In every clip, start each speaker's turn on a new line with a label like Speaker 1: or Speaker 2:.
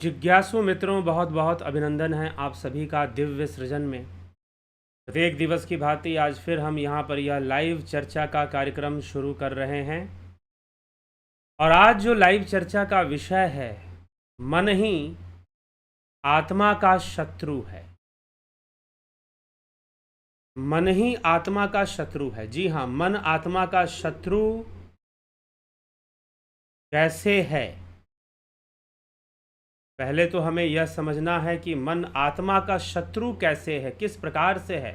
Speaker 1: जिज्ञासु मित्रों, बहुत बहुत अभिनंदन है आप सभी का दिव्य सृजन में। प्रत्येक दिवस की भांति आज फिर हम यहाँ पर यह लाइव चर्चा का कार्यक्रम शुरू कर रहे हैं। और आज जो लाइव चर्चा का विषय है, मन ही आत्मा का शत्रु है। मन ही आत्मा का शत्रु है। जी हाँ, मन आत्मा का शत्रु कैसे है? पहले तो हमें यह समझना है कि मन आत्मा का शत्रु कैसे है, किस प्रकार से है,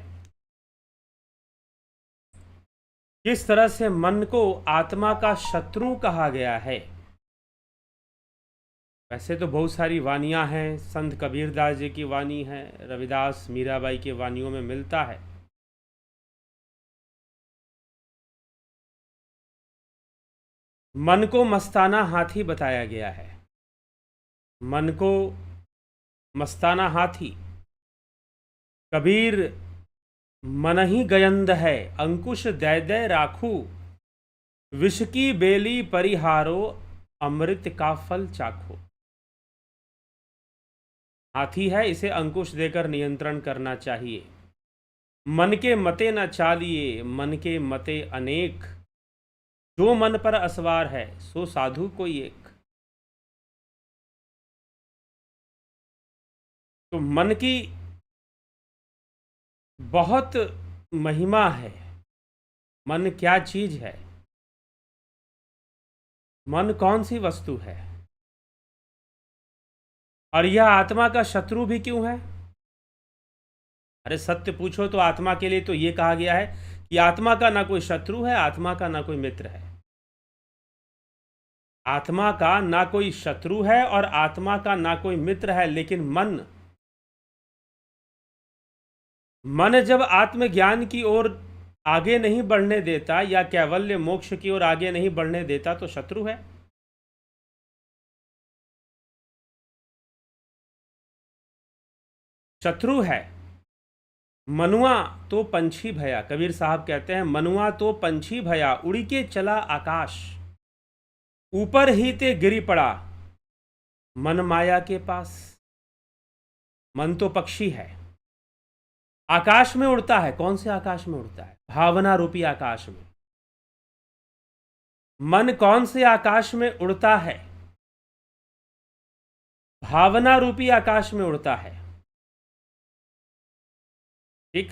Speaker 1: किस तरह से मन को आत्मा का शत्रु कहा गया है। वैसे तो बहुत सारी वानियां हैं, संत कबीरदास जी की वाणी है, रविदास मीराबाई की वानियों में मिलता है। मन को मस्ताना हाथी बताया गया है। मन को मस्ताना हाथी। कबीर मन ही गयंद है, अंकुश दय दय राखू, विष की बेली परिहारो, अमृत का फल चाखो। हाथी है, इसे अंकुश देकर नियंत्रण करना चाहिए। मन के मते न चालिए, मन के मते अनेक, जो मन पर असवार है सो साधु कोई एक। तो मन की बहुत महिमा है। मन क्या चीज है? मन कौन सी वस्तु है? और यह आत्मा का शत्रु भी क्यों है? अरे सत्य पूछो तो आत्मा के लिए तो यह कहा गया है कि आत्मा का ना कोई शत्रु है, आत्मा का ना कोई मित्र है। आत्मा का ना कोई शत्रु है और आत्मा का ना कोई मित्र है। लेकिन मन जब आत्मज्ञान की ओर आगे नहीं बढ़ने देता या कैवल्य मोक्ष की ओर आगे नहीं बढ़ने देता तो शत्रु है। शत्रु है। मनुआ तो पंछी भया, कबीर साहब कहते हैं, मनुआ तो पंछी भया, उड़ी के चला आकाश, ऊपर ही ते गिरी पड़ा, मन माया के पास। मन तो पक्षी है, आकाश में उड़ता है। कौन से आकाश में उड़ता है? भावना रूपी आकाश में। मन कौन से आकाश में उड़ता है? भावना रूपी आकाश में उड़ता है। ठीक।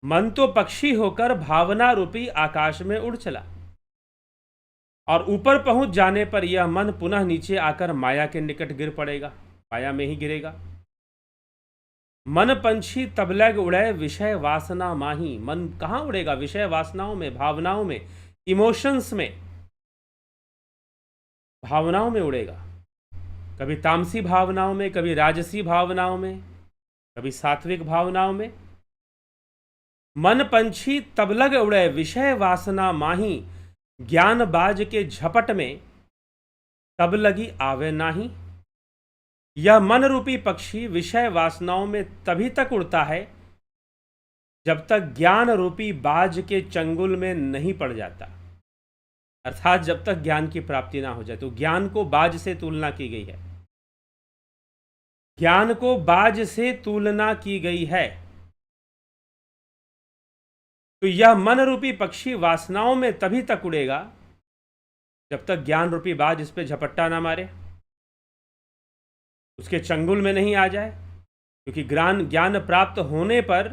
Speaker 1: मन तो पक्षी होकर भावना रूपी आकाश में उड़ चला और ऊपर पहुंच जाने पर यह मन पुनः नीचे आकर माया के निकट गिर पड़ेगा, माया में ही गिरेगा। मन पंछी तब लग उड़े, विषय वासना माही। मन कहां उड़ेगा? विषय वासनाओं में, भावनाओं में, इमोशंस में, भावनाओं में उड़ेगा। कभी तामसी भावनाओं में, कभी राजसी भावनाओं में, कभी सात्विक भावनाओं में। मन पंछी तब लग उड़े, विषय वासना माही, ज्ञान बाज के झपट में तब लगी आवे नाही। यह मन रूपी पक्षी विषय वासनाओं में तभी तक उड़ता है जब तक ज्ञान रूपी बाज के चंगुल में नहीं पड़ जाता, अर्थात जब तक ज्ञान की प्राप्ति ना हो जाए। तो ज्ञान को बाज से तुलना की गई है। ज्ञान को बाज से तुलना की गई है। तो यह मन रूपी पक्षी वासनाओं में तभी तक उड़ेगा जब तक ज्ञान रूपी बाज इस पे झपट्टा ना मारे, उसके चंगुल में नहीं आ जाए। क्योंकि ज्ञान प्राप्त होने पर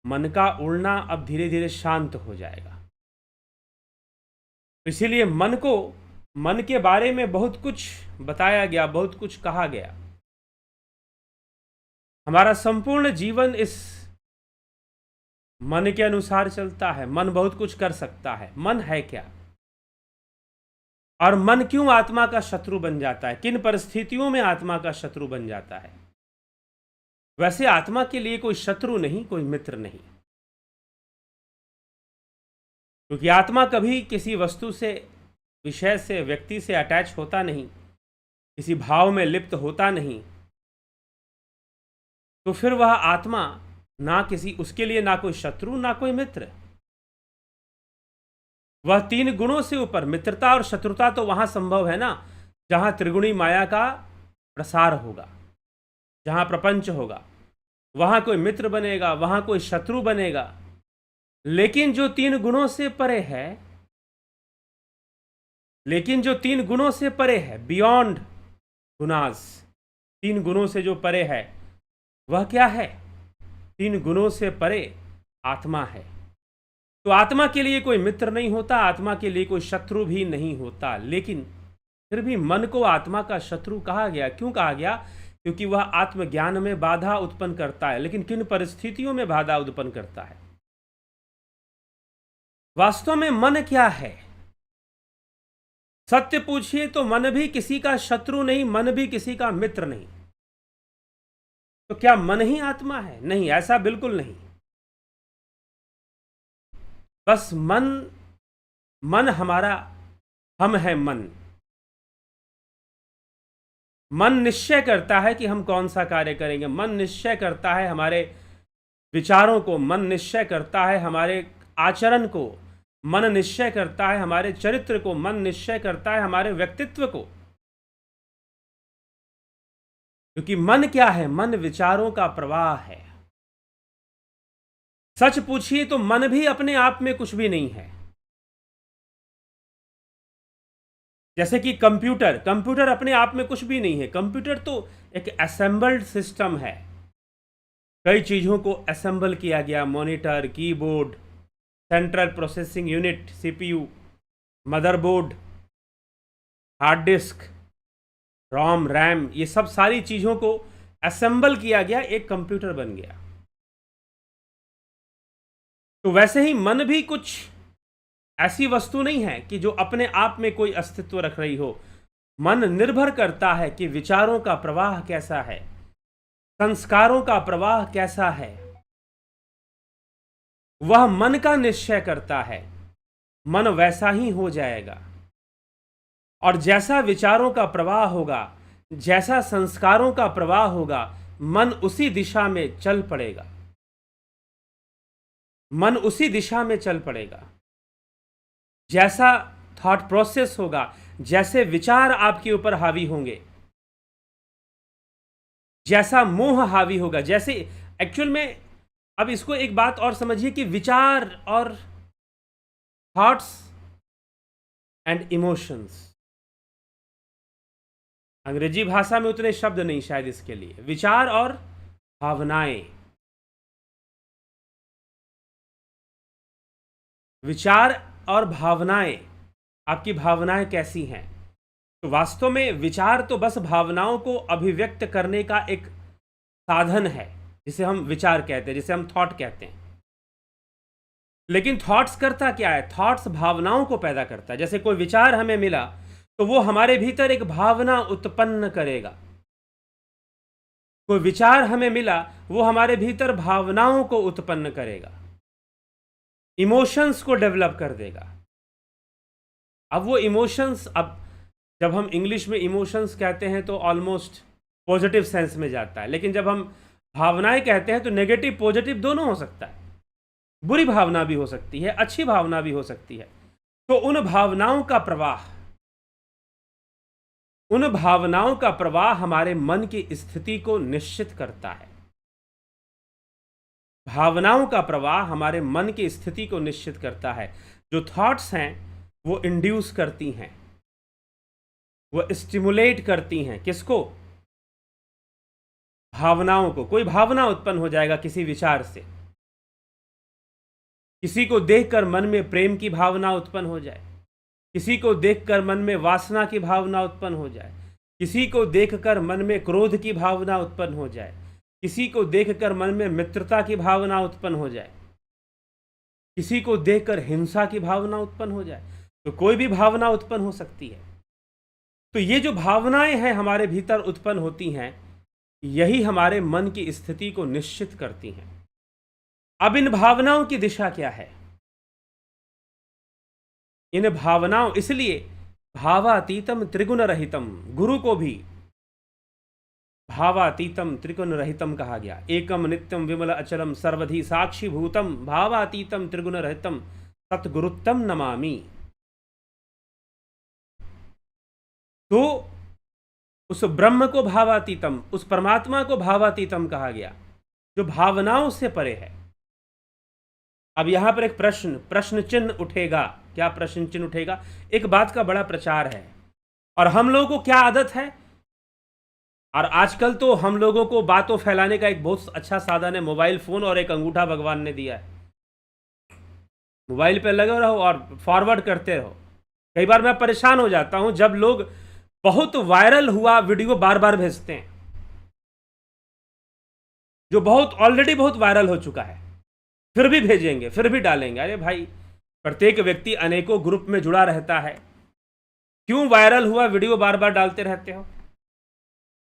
Speaker 1: मन का उड़ना अब धीरे धीरे शांत हो जाएगा। इसीलिए मन के बारे में बहुत कुछ बताया गया, बहुत कुछ कहा गया। हमारा संपूर्ण जीवन इस मन के अनुसार चलता है। मन बहुत कुछ कर सकता है। मन है क्या? और मन क्यों आत्मा का शत्रु बन जाता है? किन परिस्थितियों में आत्मा का शत्रु बन जाता है? वैसे आत्मा के लिए कोई शत्रु नहीं, कोई मित्र नहीं, क्योंकि आत्मा कभी किसी वस्तु से, विषय से, व्यक्ति से अटैच होता नहीं, किसी भाव में लिप्त होता नहीं। तो फिर वह आत्मा उसके लिए ना कोई शत्रु, ना कोई मित्र। वह तीन गुणों से ऊपर, मित्रता और शत्रुता तो वहां संभव है ना जहां त्रिगुणी माया का प्रसार होगा, जहां प्रपंच होगा, वहां कोई मित्र बनेगा, वहां कोई शत्रु बनेगा। लेकिन जो तीन गुणों से परे है, बियॉन्ड गुनास, तीन गुणों से जो परे है, वह क्या है? तीन गुणों से परे आत्मा है। तो आत्मा के लिए कोई मित्र नहीं होता, आत्मा के लिए कोई शत्रु भी नहीं होता। लेकिन फिर भी मन को आत्मा का शत्रु कहा गया। क्यों कहा गया? क्योंकि वह आत्मज्ञान में बाधा उत्पन्न करता है। लेकिन किन परिस्थितियों में बाधा उत्पन्न करता है? वास्तव में मन क्या है? सत्य पूछिए तो मन भी किसी का शत्रु नहीं, मन भी किसी का मित्र नहीं। तो क्या मन ही आत्मा है? नहीं, ऐसा बिल्कुल नहीं। बस मन हमारा, हम है मन। मन निश्चय करता है कि हम कौन सा कार्य करेंगे। मन निश्चय करता है हमारे विचारों को, मन निश्चय करता है हमारे आचरण को, मन निश्चय करता है हमारे चरित्र को, मन निश्चय करता है हमारे व्यक्तित्व को। क्योंकि मन क्या है? मन विचारों का प्रवाह है। सच पूछिए तो मन भी अपने आप में कुछ भी नहीं है। जैसे कि कंप्यूटर अपने आप में कुछ भी नहीं है। कंप्यूटर तो एक असेंबल्ड सिस्टम है, कई चीजों को असेंबल किया गया। Monitor, keyboard, central processing unit CPU, motherboard, hard disk, ROM, RAM, ये सब सारी चीजों को असेंबल किया गया, एक कंप्यूटर बन गया। तो वैसे ही मन भी कुछ ऐसी वस्तु नहीं है कि जो अपने आप में कोई अस्तित्व रख रही हो। मन निर्भर करता है कि विचारों का प्रवाह कैसा है, संस्कारों का प्रवाह कैसा है, वह मन का निश्चय करता है। मन वैसा ही हो जाएगा, और जैसा विचारों का प्रवाह होगा, जैसा संस्कारों का प्रवाह होगा, मन उसी दिशा में चल पड़ेगा। मन उसी दिशा में चल पड़ेगा। जैसा थॉट प्रोसेस होगा, जैसे विचार आपके ऊपर हावी होंगे, जैसा मोह हावी होगा, जैसे एक्चुअल में, अब इसको एक बात और समझिए कि विचार और थॉट्स एंड इमोशंस, अंग्रेजी भाषा में उतने शब्द नहीं शायद इसके लिए, विचार और भावनाएं। विचार और भावनाएं, आपकी भावनाएं कैसी हैं? तो वास्तव में विचार तो बस भावनाओं को अभिव्यक्त करने का एक साधन है, जिसे हम विचार कहते हैं, जिसे हम थॉट कहते हैं। लेकिन थॉट्स करता क्या है? थॉट्स भावनाओं को पैदा करता है। जैसे कोई विचार हमें मिला तो वो हमारे भीतर एक भावना उत्पन्न करेगा। कोई विचार हमें मिला, वो हमारे भीतर भावनाओं को उत्पन्न करेगा, इमोशंस को डेवलप कर देगा। अब वो इमोशंस, अब जब हम इंग्लिश में इमोशंस कहते हैं तो ऑलमोस्ट पॉजिटिव सेंस में जाता है, लेकिन जब हम भावनाएं कहते हैं तो नेगेटिव पॉजिटिव दोनों हो सकता है। बुरी भावना भी हो सकती है, अच्छी भावना भी हो सकती है। तो उन भावनाओं का प्रवाह हमारे मन की स्थिति को निश्चित करता है। भावनाओं का प्रवाह हमारे मन की स्थिति को निश्चित करता है। जो थॉट्स हैं वो इंड्यूस करती हैं, वो स्टिमुलेट करती हैं। किसको? भावनाओं को। कोई भावना उत्पन्न हो जाएगा किसी विचार से, किसी को देखकर मन में प्रेम की भावना उत्पन्न हो जाए, किसी को देखकर मन में वासना की भावना उत्पन्न हो जाए, किसी को देखकर मन में क्रोध की भावना उत्पन्न हो जाए, किसी को देखकर मन में मित्रता की भावना उत्पन्न हो जाए, किसी को देखकर हिंसा की भावना उत्पन्न हो जाए। तो कोई भी भावना उत्पन्न हो सकती है। तो ये जो भावनाएं हैं हमारे भीतर उत्पन्न होती हैं, यही हमारे मन की स्थिति को निश्चित करती हैं। अब इन भावनाओं की दिशा क्या है? इन भावनाओं, इसलिए भावातीतम त्रिगुण रहितम, गुरु को भी भावातीतम त्रिगुण रहितम कहा गया। एकम नित्यम विमल अचलम सर्वधि साक्षी भूतम भावातीतम त्रिगुण रहितम सतगुरुत्तम नमामि। तो उस ब्रह्म को भावातीतम, उस परमात्मा को भावातीतम कहा गया जो भावनाओं से परे है। अब यहां पर एक प्रश्न चिन्ह उठेगा। क्या प्रश्न चिन्ह उठेगा? एक बात का बड़ा प्रचार है और हम लोगों को क्या आदत है, और आजकल तो हम लोगों को बातों फैलाने का एक बहुत अच्छा साधन है मोबाइल फोन और एक अंगूठा भगवान ने दिया है। मोबाइल पे लगे रहो और फॉरवर्ड करते रहो। कई बार मैं परेशान हो जाता हूं जब लोग बहुत वायरल हुआ वीडियो बार बार भेजते हैं, जो बहुत ऑलरेडी बहुत वायरल हो चुका है, फिर भी भेजेंगे, फिर भी डालेंगे। अरे भाई, प्रत्येक व्यक्ति अनेकों ग्रुप में जुड़ा रहता है, क्यों वायरल हुआ वीडियो बार बार डालते रहते हो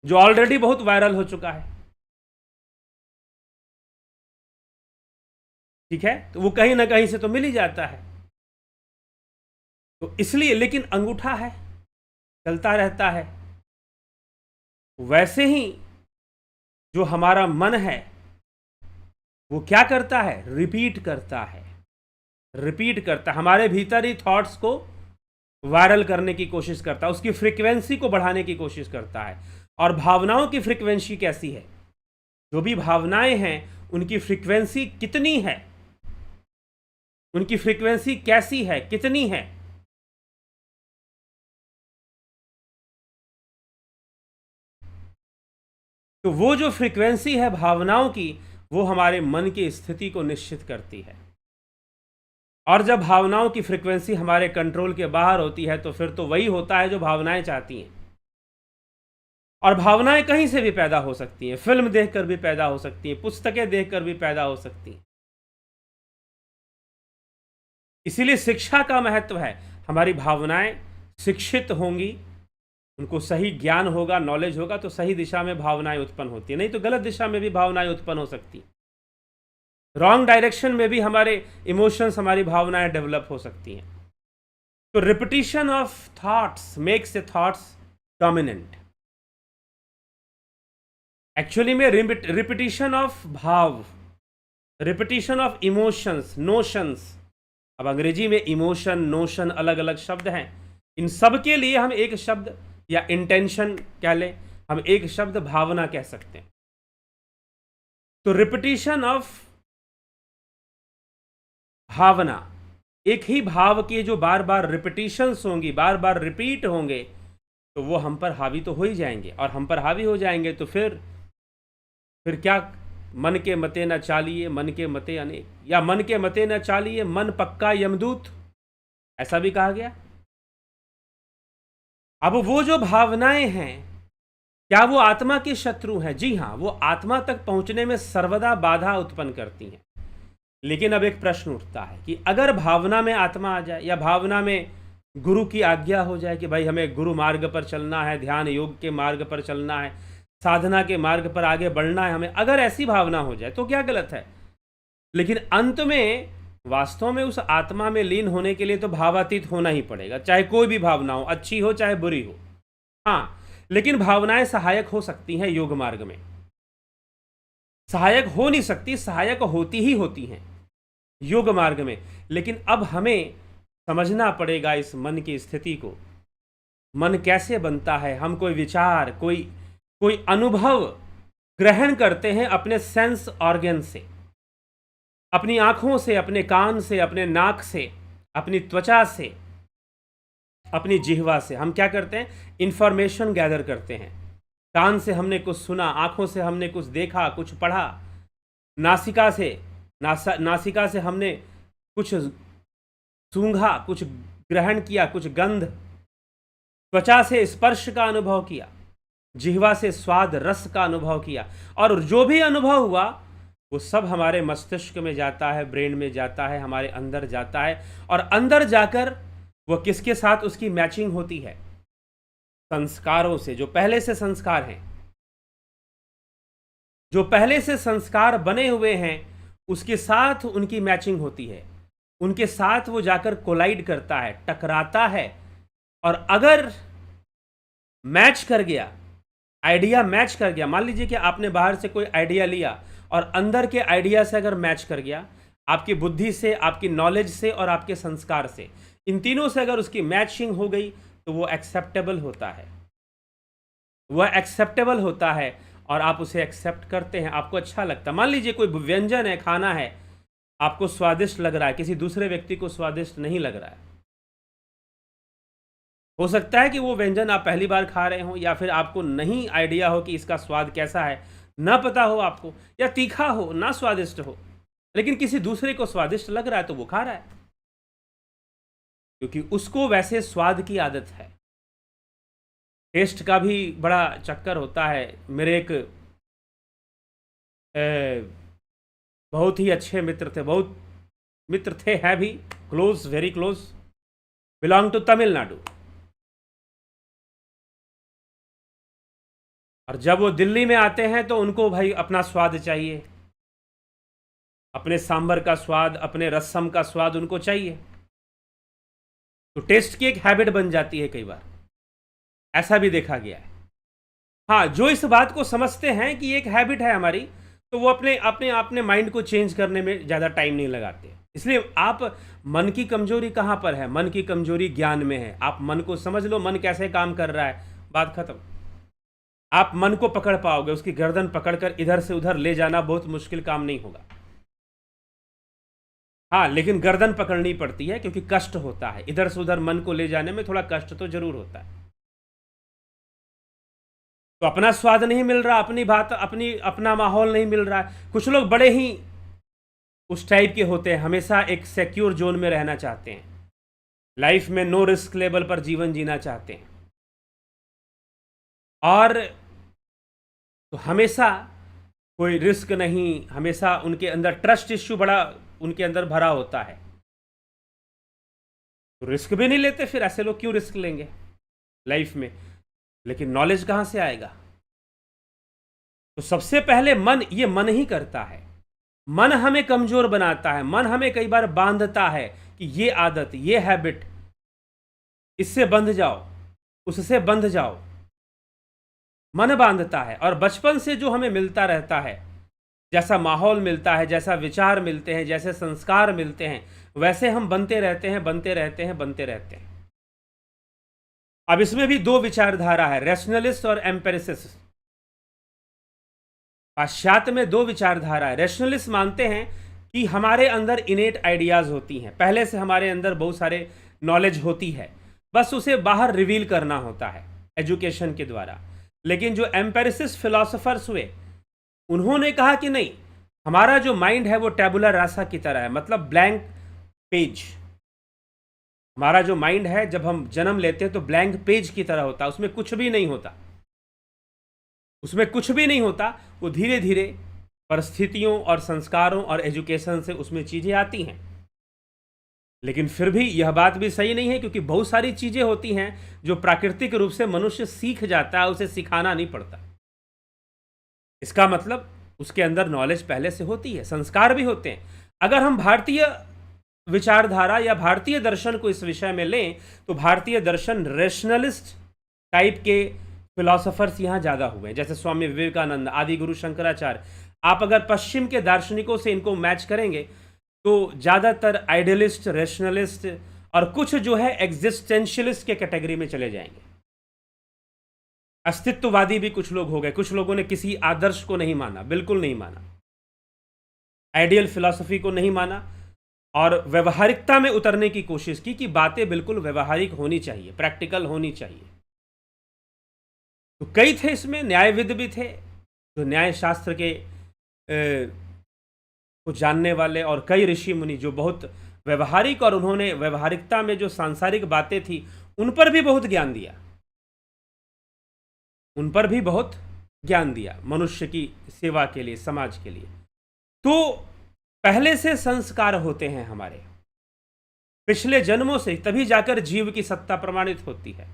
Speaker 1: जो ऑलरेडी बहुत वायरल हो चुका है? ठीक है, तो वो कहीं ना कहीं से तो मिल ही जाता है। तो इसलिए, लेकिन अंगूठा है, चलता रहता है। वैसे ही जो हमारा मन है वो क्या करता है? रिपीट करता है, रिपीट करता है, हमारे भीतर ही थॉट्स को वायरल करने की कोशिश करता है, उसकी फ्रीक्वेंसी को बढ़ाने की कोशिश करता है। और भावनाओं की फ्रीक्वेंसी कैसी है? जो भी भावनाएं हैं उनकी फ्रीक्वेंसी कितनी है, उनकी फ्रीक्वेंसी कैसी है, कितनी है? तो वो जो फ्रीक्वेंसी है भावनाओं की, वो हमारे मन की स्थिति को निश्चित करती है। और जब भावनाओं की फ्रीक्वेंसी हमारे कंट्रोल के बाहर होती है तो फिर तो वही होता है जो भावनाएं चाहती हैं। और भावनाएं कहीं से भी पैदा हो सकती हैं, फिल्म देखकर भी पैदा हो सकती हैं, पुस्तकें देखकर भी पैदा हो सकती हैं। इसीलिए शिक्षा का महत्व है। हमारी भावनाएं शिक्षित होंगी, उनको सही ज्ञान होगा, नॉलेज होगा, तो सही दिशा में भावनाएं उत्पन्न होती है, नहीं तो गलत दिशा में भी भावनाएं उत्पन्न हो सकती हैं। रॉन्ग डायरेक्शन में भी हमारे इमोशंस, हमारी भावनाएं डेवलप हो सकती हैं। तो repetition of thoughts makes a thoughts dominant. Actually में रिपीटिशन ऑफ भाव, रिपीटिशन ऑफ इमोशंस, नोशंस। अब अंग्रेजी में इमोशन, नोशन अलग अलग शब्द हैं। इन सब के लिए हम एक शब्द या इंटेंशन कह लें, हम एक शब्द भावना कह सकते हैं। तो रिपीटिशन ऑफ भावना, एक ही भाव के जो बार बार रिपीटिशंस होंगी, बार बार रिपीट होंगे, तो वो हम पर हावी तो हो ही जाएंगे। और हम पर हावी हो जाएंगे तो फिर क्या? मन के मते न चालिए, मन के मते अनेक, या मन के मते न चालिए, मन पक्का यमदूत, ऐसा भी कहा गया। अब वो जो भावनाएं हैं, क्या वो आत्मा के शत्रु हैं? जी हां, वो आत्मा तक पहुंचने में सर्वदा बाधा उत्पन्न करती हैं। लेकिन अब एक प्रश्न उठता है कि अगर भावना में आत्मा आ जाए, या भावना में गुरु की आज्ञा हो जाए कि भाई हमें गुरु मार्ग पर चलना है, ध्यान योग के मार्ग पर चलना है, साधना के मार्ग पर आगे बढ़ना है हमें, अगर ऐसी भावना हो जाए तो क्या गलत है? लेकिन अंत में वास्तव में उस आत्मा में लीन होने के लिए तो भावातीत होना ही पड़ेगा, चाहे कोई भी भावना हो, अच्छी हो चाहे बुरी हो। हाँ, लेकिन भावनाएं सहायक हो सकती हैं योग मार्ग में, सहायक हो नहीं सकती, सहायक होती ही होती हैं योग मार्ग में। लेकिन अब हमें समझना पड़ेगा इस मन की स्थिति को। मन कैसे बनता है? हम कोई विचार, कोई अनुभव ग्रहण करते हैं अपने सेंस ऑर्गन से, अपनी आंखों से, अपने कान से, अपने नाक से, अपनी त्वचा से, अपनी जिह्वा से। हम क्या करते हैं? इंफॉर्मेशन गैदर करते हैं। कान से हमने कुछ सुना, आंखों से हमने कुछ देखा, कुछ पढ़ा, नासिका से हमने कुछ सूंघा, कुछ ग्रहण किया, कुछ गंध, त्वचा से स्पर्श का अनुभव किया, जिह्वा से स्वाद रस का अनुभव किया, और जो भी अनुभव हुआ वो सब हमारे मस्तिष्क में जाता है, ब्रेन में जाता है, हमारे अंदर जाता है। और अंदर जाकर वो किसके साथ उसकी मैचिंग होती है? संस्कारों से, जो पहले से संस्कार हैं, जो पहले से संस्कार बने हुए हैं, उसके साथ उनकी मैचिंग होती है, उनके साथ वो जाकर कोलाइड करता है, टकराता है। और अगर मैच कर गया, आइडिया मैच कर गया, मान लीजिए कि आपने बाहर से कोई आइडिया लिया और अंदर के आइडिया से अगर मैच कर गया, आपकी बुद्धि से, आपकी नॉलेज से और आपके संस्कार से, इन तीनों से अगर उसकी मैचिंग हो गई तो वो एक्सेप्टेबल होता है। वह एक्सेप्टेबल होता है और आप उसे एक्सेप्ट करते हैं, आपको अच्छा लगता है। मान लीजिए कोई व्यंजन है, खाना है, आपको स्वादिष्ट लग रहा है, किसी दूसरे व्यक्ति को स्वादिष्ट नहीं लग रहा है। हो सकता है कि वो व्यंजन आप पहली बार खा रहे हो, या फिर आपको नहीं आइडिया हो कि इसका स्वाद कैसा है, ना पता हो आपको, या तीखा हो, ना स्वादिष्ट हो, लेकिन किसी दूसरे को स्वादिष्ट लग रहा है तो वो खा रहा है, क्योंकि उसको वैसे स्वाद की आदत है। टेस्ट का भी बड़ा चक्कर होता है। मेरे एक बहुत ही अच्छे मित्र थे, बहुत मित्र थे, हैं भी, close, very close, belong to Tamil Nadu. और जब वो दिल्ली में आते हैं तो उनको भाई अपना स्वाद चाहिए, अपने सांभर का स्वाद, अपने रसम का स्वाद उनको चाहिए। तो टेस्ट की एक हैबिट बन जाती है कई बार, ऐसा भी देखा गया है। हाँ, जो इस बात को समझते हैं कि एक हैबिट है हमारी, तो वो अपने अपने अपने माइंड को चेंज करने में ज़्यादा टाइम नहीं लगाते। इसलिए आप, मन की कमजोरी कहाँ पर है? मन की कमजोरी ज्ञान में है। आप मन को समझ लो, मन कैसे काम कर रहा है, बात खत्म। आप मन को पकड़ पाओगे, उसकी गर्दन पकड़कर इधर से उधर ले जाना बहुत मुश्किल काम नहीं होगा। हाँ, लेकिन गर्दन पकड़नी पड़ती है, क्योंकि कष्ट होता है, इधर से उधर मन को ले जाने में थोड़ा कष्ट तो जरूर होता है। तो अपना स्वाद नहीं मिल रहा, अपनी बात, अपना माहौल नहीं मिल रहा है। कुछ लोग बड़े ही उस टाइप के होते हैं, हमेशा एक सिक्योर जोन में रहना चाहते हैं, लाइफ में नो रिस्क लेवल पर जीवन जीना चाहते हैं, और तो हमेशा कोई रिस्क नहीं, हमेशा उनके अंदर ट्रस्ट इश्यू बड़ा उनके अंदर भरा होता है। तो रिस्क भी नहीं लेते, फिर ऐसे लोग क्यों रिस्क लेंगे लाइफ में? लेकिन नॉलेज कहाँ से आएगा? तो सबसे पहले ये मन ही करता है। मन हमें कमजोर बनाता है, मन हमें कई बार बांधता है कि ये आदत, ये हैबिट, इससे बंध जाओ, उससे बंध जाओ। मन बांधता है, और बचपन से जो हमें मिलता रहता है, जैसा माहौल मिलता है, जैसा विचार मिलते हैं, जैसे संस्कार मिलते हैं, वैसे हम बनते रहते हैं, बनते रहते हैं, बनते रहते हैं। अब इसमें भी दो विचारधारा है, रैशनलिस्ट और एम्पेरिसिस्ट। पाश्चात्य में दो विचारधारा है। रैशनलिस्ट मानते हैं कि हमारे अंदर इनेट आइडियाज होती हैं, पहले से हमारे अंदर बहुत सारे नॉलेज होती है, बस उसे बाहर रिवील करना होता है एजुकेशन के द्वारा। लेकिन जो एम्पेरिसिस्ट फिलोसोफर्स हुए, उन्होंने कहा कि नहीं, हमारा जो माइंड है वो टैबुला रासा की तरह है, मतलब ब्लैंक पेज। हमारा जो माइंड है, जब हम जन्म लेते हैं तो ब्लैंक पेज की तरह होता है, उसमें कुछ भी नहीं होता, उसमें कुछ भी नहीं होता। वो धीरे धीरे परिस्थितियों और संस्कारों और एजुकेशन से उसमें चीज़ें आती हैं। लेकिन फिर भी यह बात भी सही नहीं है, क्योंकि बहुत सारी चीज़ें होती हैं जो प्राकृतिक रूप से मनुष्य सीख जाता है, उसे सिखाना नहीं पड़ता। इसका मतलब उसके अंदर नॉलेज पहले से होती है, संस्कार भी होते हैं। अगर हम भारतीय विचारधारा या भारतीय दर्शन को इस विषय में लें, तो भारतीय दर्शन रेशनलिस्ट टाइप के फिलोसोफर्स यहाँ ज़्यादा हुए हैं, जैसे स्वामी विवेकानंद, आदि गुरु शंकराचार्य। आप अगर पश्चिम के दार्शनिकों से इनको मैच करेंगे तो ज़्यादातर आइडियलिस्ट, रेशनलिस्ट, और कुछ जो है एग्जिस्टेंशियलिस्ट के कैटेगरी में चले जाएंगे। अस्तित्ववादी भी कुछ लोग हो गए, कुछ लोगों ने किसी आदर्श को नहीं माना, बिल्कुल नहीं माना, आइडियल फिलॉसफी को नहीं माना, और व्यवहारिकता में उतरने की कोशिश की कि बातें बिल्कुल व्यवहारिक होनी चाहिए, प्रैक्टिकल होनी चाहिए। तो कई थे इसमें, न्यायविद भी थे, जो न्याय शास्त्र के को जानने वाले, और कई ऋषि मुनि जो बहुत व्यवहारिक, और उन्होंने व्यवहारिकता में जो सांसारिक बातें थी उन पर भी बहुत ज्ञान दिया, उन पर भी बहुत ज्ञान दिया मनुष्य की सेवा के लिए, समाज के लिए। तो पहले से संस्कार होते हैं हमारे, पिछले जन्मों से, तभी जाकर जीव की सत्ता प्रमाणित होती है,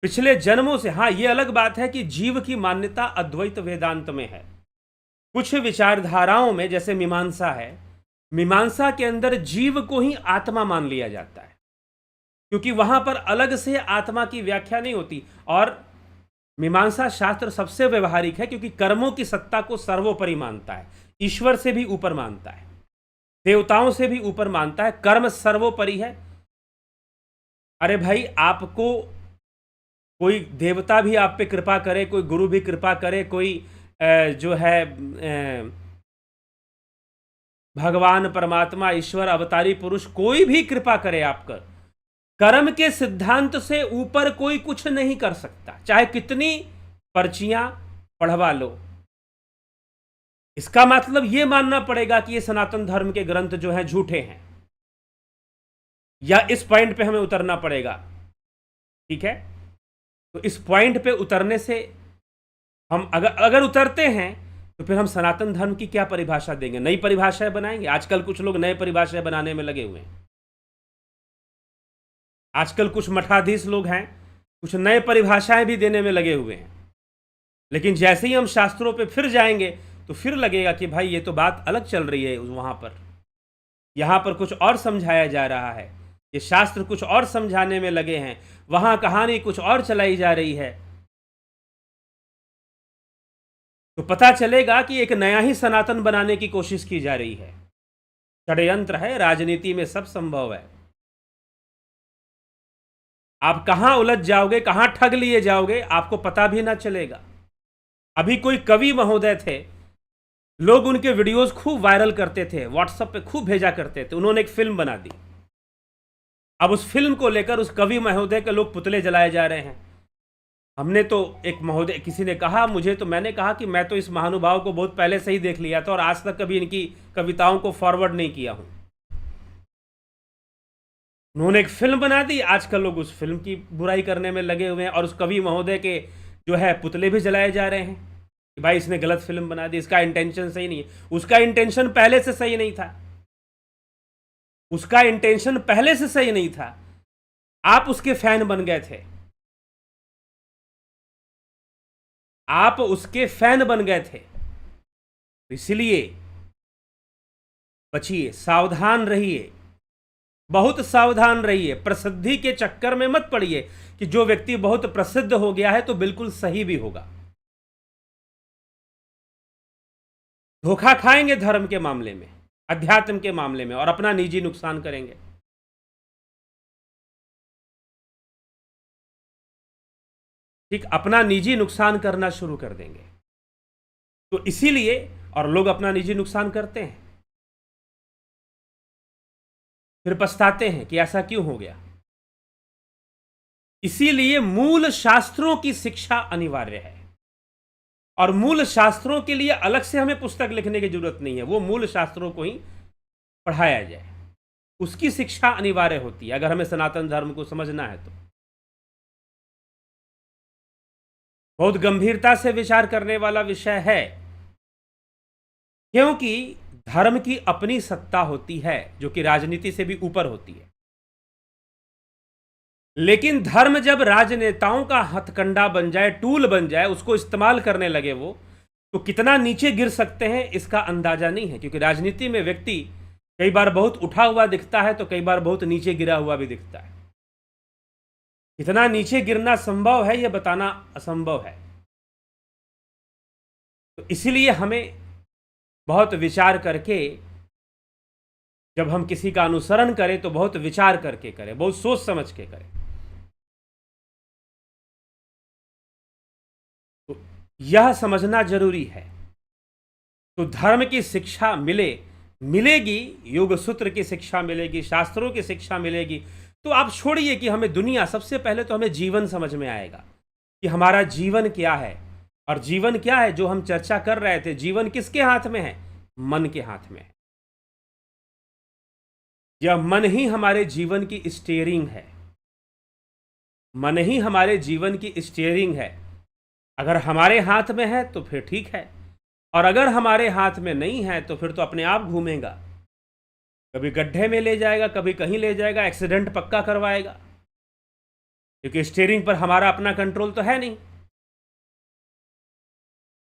Speaker 1: पिछले जन्मों से। हाँ, ये अलग बात है कि जीव की मान्यता अद्वैत वेदांत में है। कुछ विचारधाराओं में, जैसे मीमांसा है, मीमांसा के अंदर जीव को ही आत्मा मान लिया जाता है, क्योंकि वहां पर अलग से आत्मा की व्याख्या नहीं होती। और मीमांसा शास्त्र सबसे व्यवहारिक है, क्योंकि कर्मों की सत्ता को सर्वोपरि मानता है, ईश्वर से भी ऊपर मानता है, देवताओं से भी ऊपर मानता है, कर्म सर्वोपरि है। अरे भाई, आपको कोई देवता भी आप पे कृपा करे, कोई गुरु भी कृपा करे, कोई जो है भगवान परमात्मा ईश्वर अवतारी पुरुष कोई भी कृपा करे आप कर, कर्म के सिद्धांत से ऊपर कोई कुछ नहीं कर सकता, चाहे कितनी पर्चियां पढ़वा लो। इसका मतलब यह मानना पड़ेगा कि ये सनातन धर्म के ग्रंथ जो हैं झूठे हैं, या इस पॉइंट पे हमें उतरना पड़ेगा। ठीक है, तो इस पॉइंट पे उतरने से हम अगर उतरते हैं तो फिर हम सनातन धर्म की क्या परिभाषा देंगे, नई परिभाषाएं बनाएंगे। आजकल कुछ लोग नए परिभाषाएं बनाने में लगे हुए हैं। आजकल कुछ मठाधीश लोग हैं, कुछ नए परिभाषाएं भी देने में लगे हुए हैं। लेकिन जैसे ही हम शास्त्रों पे फिर जाएंगे तो फिर लगेगा कि भाई ये तो बात अलग चल रही है, वहां पर यहां पर कुछ और समझाया जा रहा है, ये शास्त्र कुछ और समझाने में लगे हैं, वहां कहानी कुछ और चलाई जा रही है। तो पता चलेगा कि एक नया ही सनातन बनाने की कोशिश की जा रही है। षड्यंत्र है, राजनीति में सब संभव है। आप कहां उलझ जाओगे, कहां ठग लिए जाओगे, आपको पता भी ना चलेगा। अभी कोई कवि महोदय थे, लोग उनके वीडियोस खूब वायरल करते थे, व्हाट्सएप पे खूब भेजा करते थे। उन्होंने एक फिल्म बना दी। अब उस फिल्म को लेकर उस कवि महोदय के लोग पुतले जलाए जा रहे हैं। हमने तो एक महोदय, किसी ने कहा मुझे, तो मैंने कहा कि मैं तो इस महानुभाव को बहुत पहले से ही देख लिया था और आज तक कभी इनकी कविताओं को फॉरवर्ड नहीं किया हूं। उन्होंने एक फिल्म बना दी, आजकल लोग उस फिल्म की बुराई करने में लगे हुए हैं और उस कवि महोदय के जो है पुतले भी जलाए जा रहे हैं कि भाई इसने गलत फिल्म बना दी, इसका इंटेंशन सही नहीं है। उसका इंटेंशन पहले से सही नहीं था, उसका इंटेंशन पहले से सही नहीं था। आप उसके फैन बन गए थे, आप उसके फैन बन गए थे। इसलिए बचिए, सावधान रहिए, बहुत सावधान रहिए। प्रसिद्धि के चक्कर में मत पड़िए कि जो व्यक्ति बहुत प्रसिद्ध हो गया है तो बिल्कुल सही भी होगा। धोखा खाएंगे धर्म के मामले में, अध्यात्म के मामले में, और अपना निजी नुकसान करेंगे। ठीक, अपना निजी नुकसान करना शुरू कर देंगे। तो इसीलिए, और लोग अपना निजी नुकसान करते हैं, फिर पछताते हैं कि ऐसा क्यों हो गया। इसीलिए मूल शास्त्रों की शिक्षा अनिवार्य है, और मूल शास्त्रों के लिए अलग से हमें पुस्तक लिखने की जरूरत नहीं है। वो मूल शास्त्रों को ही पढ़ाया जाए, उसकी शिक्षा अनिवार्य होती है अगर हमें सनातन धर्म को समझना है तो। बहुत गंभीरता से विचार करने वाला विषय है, क्योंकि धर्म की अपनी सत्ता होती है जो कि राजनीति से भी ऊपर होती है। लेकिन धर्म जब राजनेताओं का हथकंडा बन जाए, टूल बन जाए, उसको इस्तेमाल करने लगे वो, तो कितना नीचे गिर सकते हैं इसका अंदाजा नहीं है। क्योंकि राजनीति में व्यक्ति कई बार बहुत उठा हुआ दिखता है तो कई बार बहुत नीचे गिरा हुआ भी दिखता है। कितना नीचे गिरना संभव है यह बताना असंभव है। तो इसलिए हमें बहुत विचार करके, जब हम किसी का अनुसरण करें तो बहुत विचार करके करें, बहुत सोच समझ के करें। तो यह समझना जरूरी है। तो धर्म की शिक्षा मिलेगी, योग सूत्र की शिक्षा मिलेगी, शास्त्रों की शिक्षा मिलेगी। तो आप छोड़िए कि हमें दुनिया, सबसे पहले तो हमें जीवन समझ में आएगा कि हमारा जीवन क्या है। और जीवन क्या है, जो हम चर्चा कर रहे थे, जीवन किसके हाथ में है? मन के हाथ में है। यह मन ही हमारे जीवन की स्टीयरिंग है, मन ही हमारे जीवन की स्टीयरिंग है। अगर हमारे हाथ में है तो फिर ठीक है, और अगर हमारे हाथ में नहीं है तो फिर तो अपने आप घूमेगा, कभी गड्ढे में ले जाएगा, कभी कहीं ले जाएगा, एक्सीडेंट पक्का करवाएगा, क्योंकि स्टीयरिंग पर हमारा अपना कंट्रोल तो है नहीं।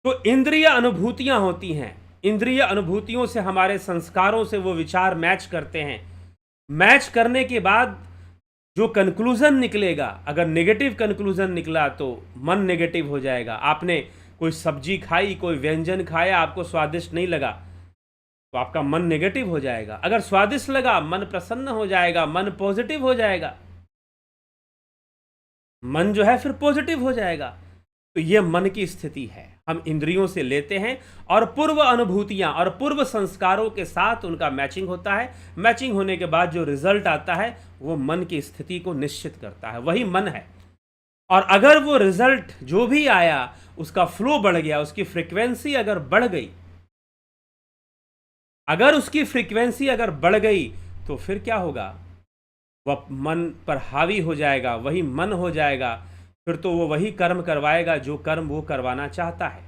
Speaker 1: तो इंद्रिय अनुभूतियां होती हैं, इंद्रिय अनुभूतियों से, हमारे संस्कारों से वो विचार मैच करते हैं। मैच करने के बाद जो कंक्लूजन निकलेगा, अगर नेगेटिव कंक्लूजन निकला तो मन नेगेटिव हो जाएगा। आपने कोई सब्जी खाई, कोई व्यंजन खाया, आपको स्वादिष्ट नहीं लगा तो आपका मन नेगेटिव हो जाएगा। अगर स्वादिष्ट लगा, मन प्रसन्न हो जाएगा, मन पॉजिटिव हो जाएगा। मन जो है फिर पॉजिटिव हो जाएगा। तो ये मन की स्थिति है, हम इंद्रियों से लेते हैं और पूर्व अनुभूतियां और पूर्व संस्कारों के साथ उनका मैचिंग होता है। मैचिंग होने के बाद जो रिजल्ट आता है वो मन की स्थिति को निश्चित करता है, वही मन है। और अगर वो रिजल्ट जो भी आया उसका फ्लो बढ़ गया, उसकी फ्रीक्वेंसी अगर बढ़ गई, अगर उसकी फ्रीक्वेंसी अगर बढ़ गई तो फिर क्या होगा, वह मन पर हावी हो जाएगा, वही मन हो जाएगा। फिर तो वो वही कर्म करवाएगा जो कर्म वो करवाना चाहता है,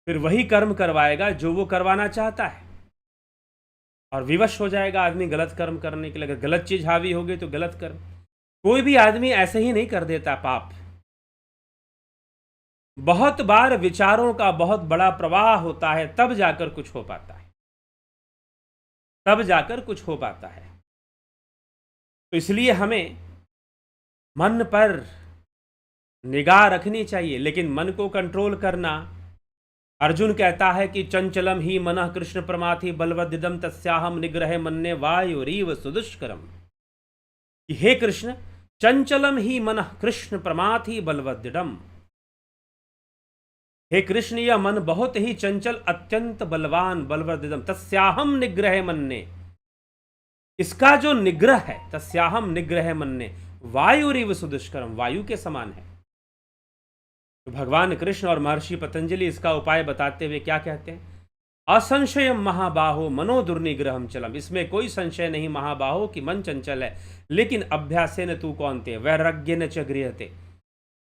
Speaker 1: फिर वही कर्म करवाएगा जो वो करवाना चाहता है। और विवश हो जाएगा आदमी गलत कर्म करने के लिए। अगर गलत चीज हावी हो गई तो गलत कर्म। कोई भी आदमी ऐसे ही नहीं कर देता पाप। बहुत बार विचारों का बहुत बड़ा प्रवाह होता है, तब जाकर कुछ हो पाता है, तब जाकर कुछ हो पाता है। तो इसलिए हमें मन पर निगाह रखनी चाहिए, लेकिन मन को कंट्रोल करना। अर्जुन कहता है कि चंचलम ही मनः कृष्ण प्रमाथि बलवदिदम तस्याहम निग्रह मन्ये वायुरीव सुदुष्करम। कि हे कृष्ण, चंचलम ही मनः कृष्ण प्रमाथि बलवदिदम। हे कृष्ण, यह मन बहुत ही चंचल, अत्यंत बलवान, बलवदिदम तस्याहम निग्रह मन्ये। इसका जो निग्रह है, तस्याहम निग्रह मन्ये वायुरीव सुदुष्करम, वायु के समान है। तो भगवान कृष्ण और महर्षि पतंजलि इसका उपाय बताते हुए क्या कहते हैं? असंशयम महाबाहो मनो दुर्निग्रहम चलम। इसमें कोई संशय नहीं महाबाहो कि मन चंचल है, लेकिन अभ्यासेन तू कौनते वैराग्येन च गृह्यते।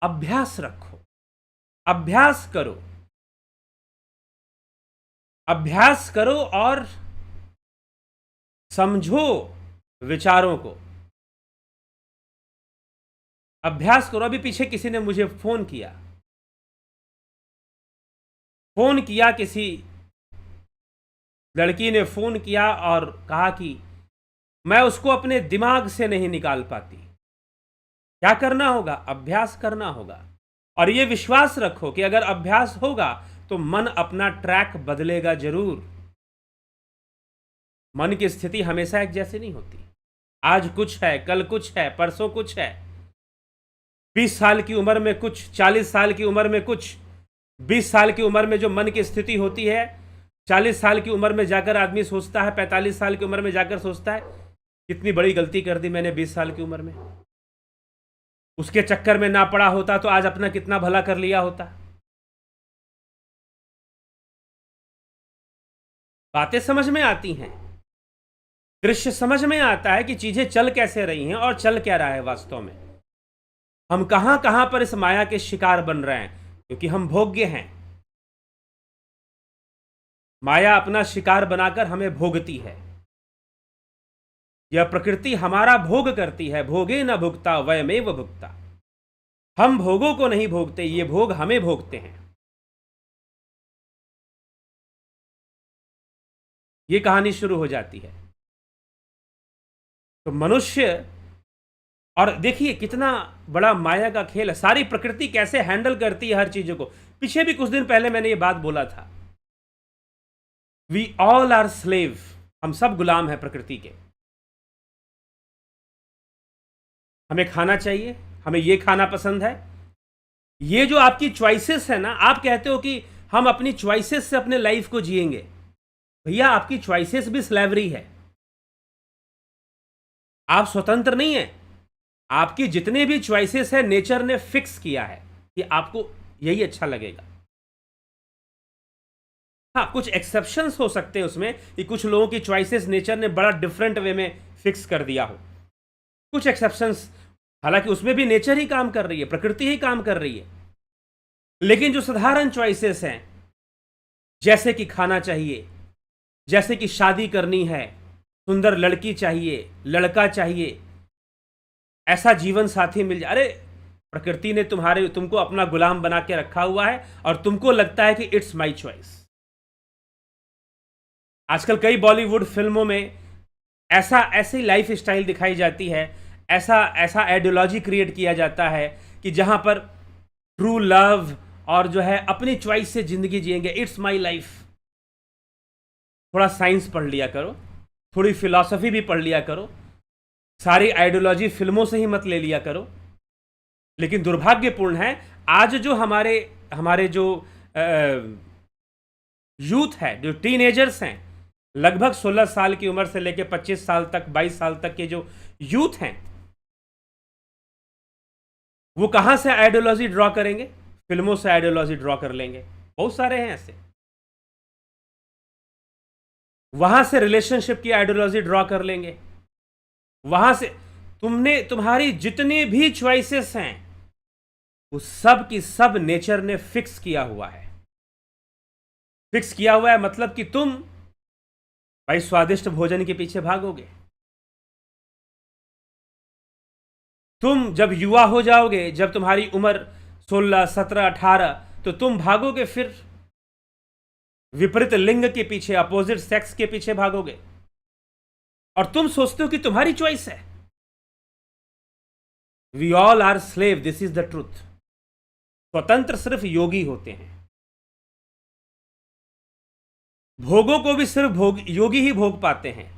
Speaker 1: अभ्यास रखो, अभ्यास करो, अभ्यास करो और समझो विचारों को, अभ्यास करो। अभी पीछे किसी ने मुझे फोन किया, किसी लड़की ने फोन किया और कहा कि मैं उसको अपने दिमाग से नहीं निकाल पाती। क्या करना होगा? अभ्यास करना होगा। और यह विश्वास रखो कि अगर अभ्यास होगा तो मन अपना ट्रैक बदलेगा जरूर। मन की स्थिति हमेशा एक जैसी नहीं होती। आज कुछ है, कल कुछ है, परसों कुछ है। 20 साल की उम्र में कुछ, 40 साल की उम्र में कुछ। 20 साल की उम्र में जो मन की स्थिति होती है, 40 साल की उम्र में जाकर आदमी सोचता है, 45 साल की उम्र में जाकर सोचता है कितनी बड़ी गलती कर दी मैंने 20 साल की उम्र में। उसके चक्कर में ना पड़ा होता तो आज अपना कितना भला कर लिया होता। बातें समझ में आती हैं, दृश्य समझ में आता है कि चीजें चल कैसे रही हैं और चल क्या रहा है वास्तव में। हम कहां कहां पर इस माया के शिकार बन रहे हैं, क्योंकि हम भोग्य हैं। माया अपना शिकार बनाकर हमें भोगती है। यह प्रकृति हमारा भोग करती है। भोगे न भुगता वयमेव भुगता। हम भोगों को नहीं भोगते, ये भोग हमें भोगते हैं। ये कहानी शुरू हो जाती है। तो मनुष्य, और देखिए कितना बड़ा माया का खेल है। सारी प्रकृति कैसे हैंडल करती है हर चीजों को। पीछे भी कुछ दिन पहले मैंने ये बात बोला था, वी ऑल आर स्लेव। हम सब गुलाम हैं प्रकृति के। हमें खाना चाहिए, हमें ये खाना पसंद है। ये जो आपकी चॉइसेस है ना, आप कहते हो कि हम अपनी चॉइसेस से अपने लाइफ को जिएंगे। भैया, आपकी चॉइसेस भी स्लेवरी है। आप स्वतंत्र नहीं है। आपकी जितने भी चॉइसेस है नेचर ने फिक्स किया है कि आपको यही अच्छा लगेगा। हाँ, कुछ एक्सेप्शंस हो सकते हैं उसमें कि कुछ लोगों की चॉइसेस नेचर ने बड़ा डिफरेंट वे में फिक्स कर दिया हो। कुछ एक्सेप्शंस, हालांकि उसमें भी नेचर ही काम कर रही है, प्रकृति ही काम कर रही है। लेकिन जो साधारण चॉइसेस हैं, जैसे कि खाना चाहिए, जैसे कि शादी करनी है, सुंदर लड़की चाहिए, लड़का चाहिए, ऐसा जीवन साथी मिल जाए। अरे, प्रकृति ने तुमको अपना गुलाम बना के रखा हुआ है और तुमको लगता है कि इट्स माई चॉइस। आजकल कई बॉलीवुड फिल्मों में ऐसी लाइफ स्टाइल दिखाई जाती है, ऐसा आइडियोलॉजी क्रिएट किया जाता है कि जहां पर ट्रू लव और जो है अपनी चॉइस से जिंदगी जिएंगे, इट्स माई लाइफ। थोड़ा साइंस पढ़ लिया करो, थोड़ी फिलॉसफी भी पढ़ लिया करो। सारी आइडियोलॉजी फिल्मों से ही मत ले लिया करो। लेकिन दुर्भाग्यपूर्ण है, आज जो हमारे जो यूथ है, जो टीनेजर्स हैं, लगभग 16 साल की उम्र से लेकर 25 साल तक, 22 साल तक के जो यूथ हैं, वो कहां से आइडियोलॉजी ड्रॉ करेंगे? फिल्मों से आइडियोलॉजी ड्रॉ कर लेंगे। बहुत सारे हैं ऐसे। वहां से रिलेशनशिप की आइडियोलॉजी ड्रॉ कर लेंगे। वहां से तुम्हारी जितनी भी चॉइसेस हैं, वो सब की सब नेचर ने फिक्स किया हुआ है। फिक्स किया हुआ है मतलब कि तुम भाई स्वादिष्ट भोजन के पीछे भागोगे। तुम जब युवा हो जाओगे, जब तुम्हारी उम्र 16, 17, 18, तो तुम भागोगे फिर विपरीत लिंग के पीछे, अपोजिट सेक्स के पीछे भागोगे, और तुम सोचते हो कि तुम्हारी चॉइस है। We all are slave, this is the truth. स्वतंत्र सिर्फ योगी होते हैं। भोगों को भी सिर्फ योगी ही भोग पाते हैं।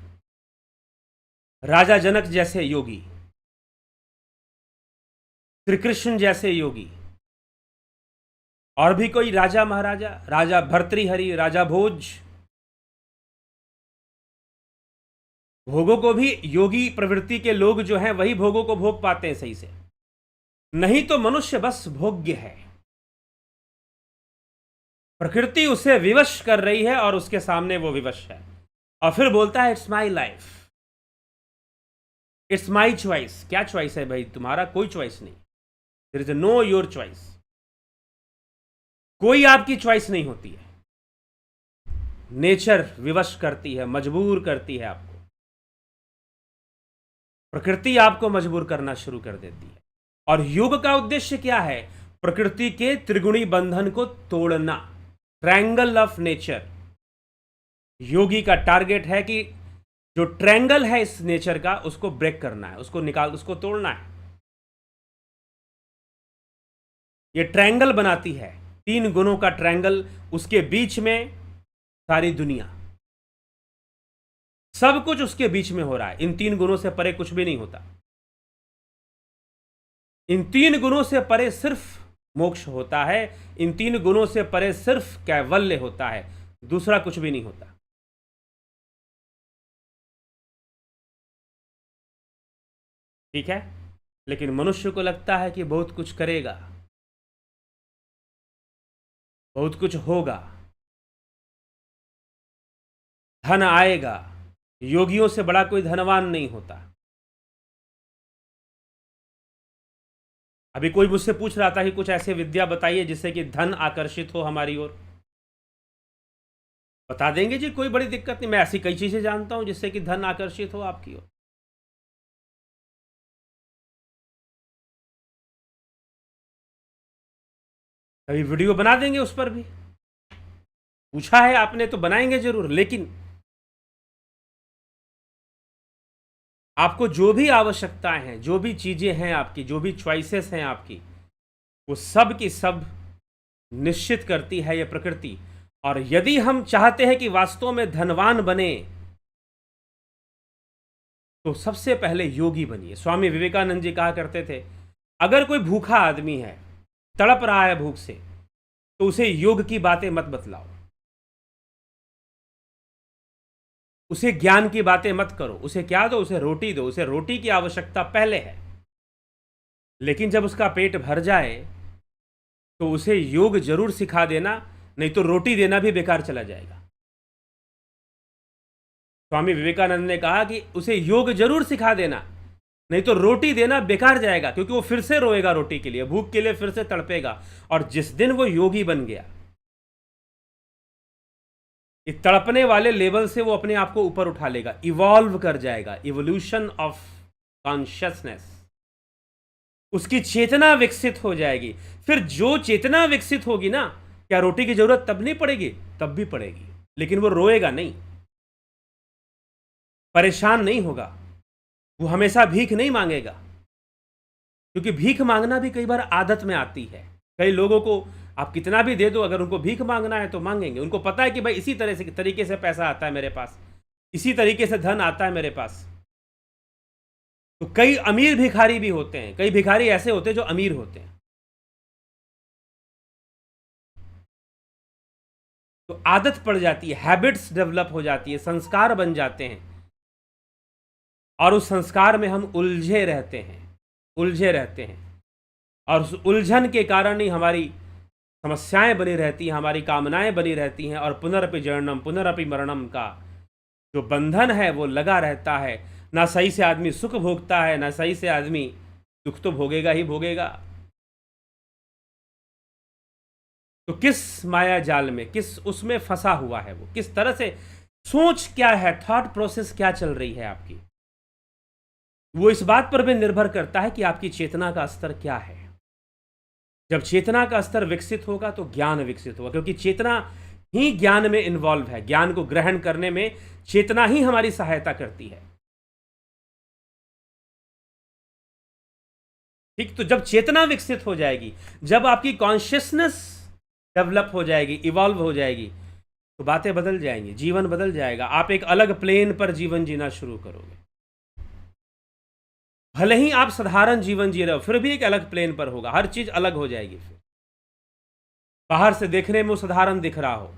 Speaker 1: राजा जनक जैसे योगी, श्री कृष्ण जैसे योगी, और भी कोई राजा महाराजा, राजा भर्तृहरि, राजा भोज, भोगों को भी योगी प्रवृत्ति के लोग जो हैं वही भोगों को भोग पाते हैं सही से। नहीं तो मनुष्य बस भोग्य है। प्रकृति उसे विवश कर रही है और उसके सामने वो विवश है, और फिर बोलता है it's my life, it's my choice. क्या चॉइस है भाई? तुम्हारा कोई चॉइस नहीं। There is no your choice. कोई आपकी चॉइस नहीं होती है। नेचर विवश करती है, मजबूर करती है आपको। प्रकृति आपको मजबूर करना शुरू कर देती है। और योग का उद्देश्य क्या है? प्रकृति के त्रिगुणी बंधन को तोड़ना, ट्रायंगल ऑफ नेचर। योगी का टारगेट है कि जो ट्रायंगल है इस नेचर का, उसको ब्रेक करना है, उसको तोड़ना है। ये ट्रायंगल बनाती है, 3 गुणों का ट्रायंगल, उसके बीच में सारी दुनिया, सब कुछ उसके बीच में हो रहा है। इन 3 गुणों से परे कुछ भी नहीं होता। इन 3 गुणों से परे सिर्फ मोक्ष होता है। इन 3 गुणों से परे सिर्फ कैवल्य होता है, दूसरा कुछ भी नहीं होता। ठीक है? लेकिन मनुष्य को लगता है कि बहुत कुछ करेगा, बहुत कुछ होगा, धन आएगा। योगियों से बड़ा कोई धनवान नहीं होता। अभी कोई मुझसे पूछ रहा था कि कुछ ऐसे विद्या बताइए जिससे कि धन आकर्षित हो हमारी ओर। बता देंगे जी, कोई बड़ी दिक्कत नहीं। मैं ऐसी कई चीजें जानता हूं जिससे कि धन आकर्षित हो आपकी ओर। कभी वीडियो बना देंगे उस पर भी। पूछा है आपने तो बनाएंगे जरूर। लेकिन आपको जो भी आवश्यकताएं हैं, जो भी चीजें हैं आपकी, जो भी चॉइसेस हैं आपकी, वो सब की सब निश्चित करती है ये प्रकृति। और यदि हम चाहते हैं कि वास्तव में धनवान बने, तो सबसे पहले योगी बनिए। स्वामी विवेकानंद जी कहा करते थे, अगर कोई भूखा आदमी है, तड़प रहा है भूख से, तो उसे योग की बातें मत बतलाओ, उसे ज्ञान की बातें मत करो। उसे क्या दो? उसे रोटी दो। उसे रोटी की आवश्यकता पहले है। लेकिन जब उसका पेट भर जाए तो उसे योग जरूर सिखा देना, नहीं तो रोटी देना भी बेकार चला जाएगा। स्वामी विवेकानंद ने कहा कि उसे योग जरूर सिखा देना, नहीं तो रोटी देना बेकार जाएगा, क्योंकि वो फिर से रोएगा रोटी के लिए, भूख के लिए फिर से तड़पेगा। और जिस दिन वो योगी बन गया, इस तड़पने वाले लेवल से वो अपने आप को ऊपर उठा लेगा, इवॉल्व कर जाएगा। इवोल्यूशन ऑफ कॉन्शियसनेस, उसकी चेतना विकसित हो जाएगी। फिर जो चेतना विकसित होगी ना, क्या रोटी की जरूरत तब नहीं पड़ेगी? तब भी पड़ेगी, लेकिन वो रोएगा नहीं, परेशान नहीं होगा, वो हमेशा भीख नहीं मांगेगा। क्योंकि भीख मांगना भी कई बार आदत में आती है। कई लोगों को आप कितना भी दे दो, अगर उनको भीख मांगना है तो मांगेंगे। उनको पता है कि भाई इसी तरीके से पैसा आता है मेरे पास, इसी तरीके से धन आता है मेरे पास। तो कई अमीर भिखारी भी होते हैं, कई भिखारी ऐसे होते हैं जो अमीर होते हैं। तो आदत पड़ जाती है, हैबिट्स डेवलप हो जाती है, संस्कार बन जाते हैं, और उस संस्कार में हम उलझे रहते हैं, उलझे रहते हैं, और उस उलझन के कारण ही हमारी समस्याएं बनी रहती हैं, हमारी कामनाएं बनी रहती हैं, और पुनरपि जननम पुनरपि मरणम का जो बंधन है वो लगा रहता है। ना सही से आदमी सुख भोगता है, ना सही से आदमी दुख तो भोगेगा ही भोगेगा। तो किस माया जाल में, किस उसमें फंसा हुआ है वो, किस तरह से, सोच क्या है, थॉट प्रोसेस क्या चल रही है आपकी, वो इस बात पर भी निर्भर करता है कि आपकी चेतना का स्तर क्या है। जब चेतना का स्तर विकसित होगा तो ज्ञान विकसित होगा, क्योंकि चेतना ही ज्ञान में इन्वॉल्व है। ज्ञान को ग्रहण करने में चेतना ही हमारी सहायता करती है। ठीक, तो जब चेतना विकसित हो जाएगी, जब आपकी कॉन्शियसनेस डेवलप हो जाएगी, इवॉल्व हो जाएगी, तो बातें बदल जाएंगी, जीवन बदल जाएगा। आप एक अलग प्लेन पर जीवन जीना शुरू करोगे। भले ही आप साधारण जीवन जी रहे हो, फिर भी एक अलग प्लेन पर होगा, हर चीज अलग हो जाएगी। फिर बाहर से देखने में वो साधारण दिख रहा हो,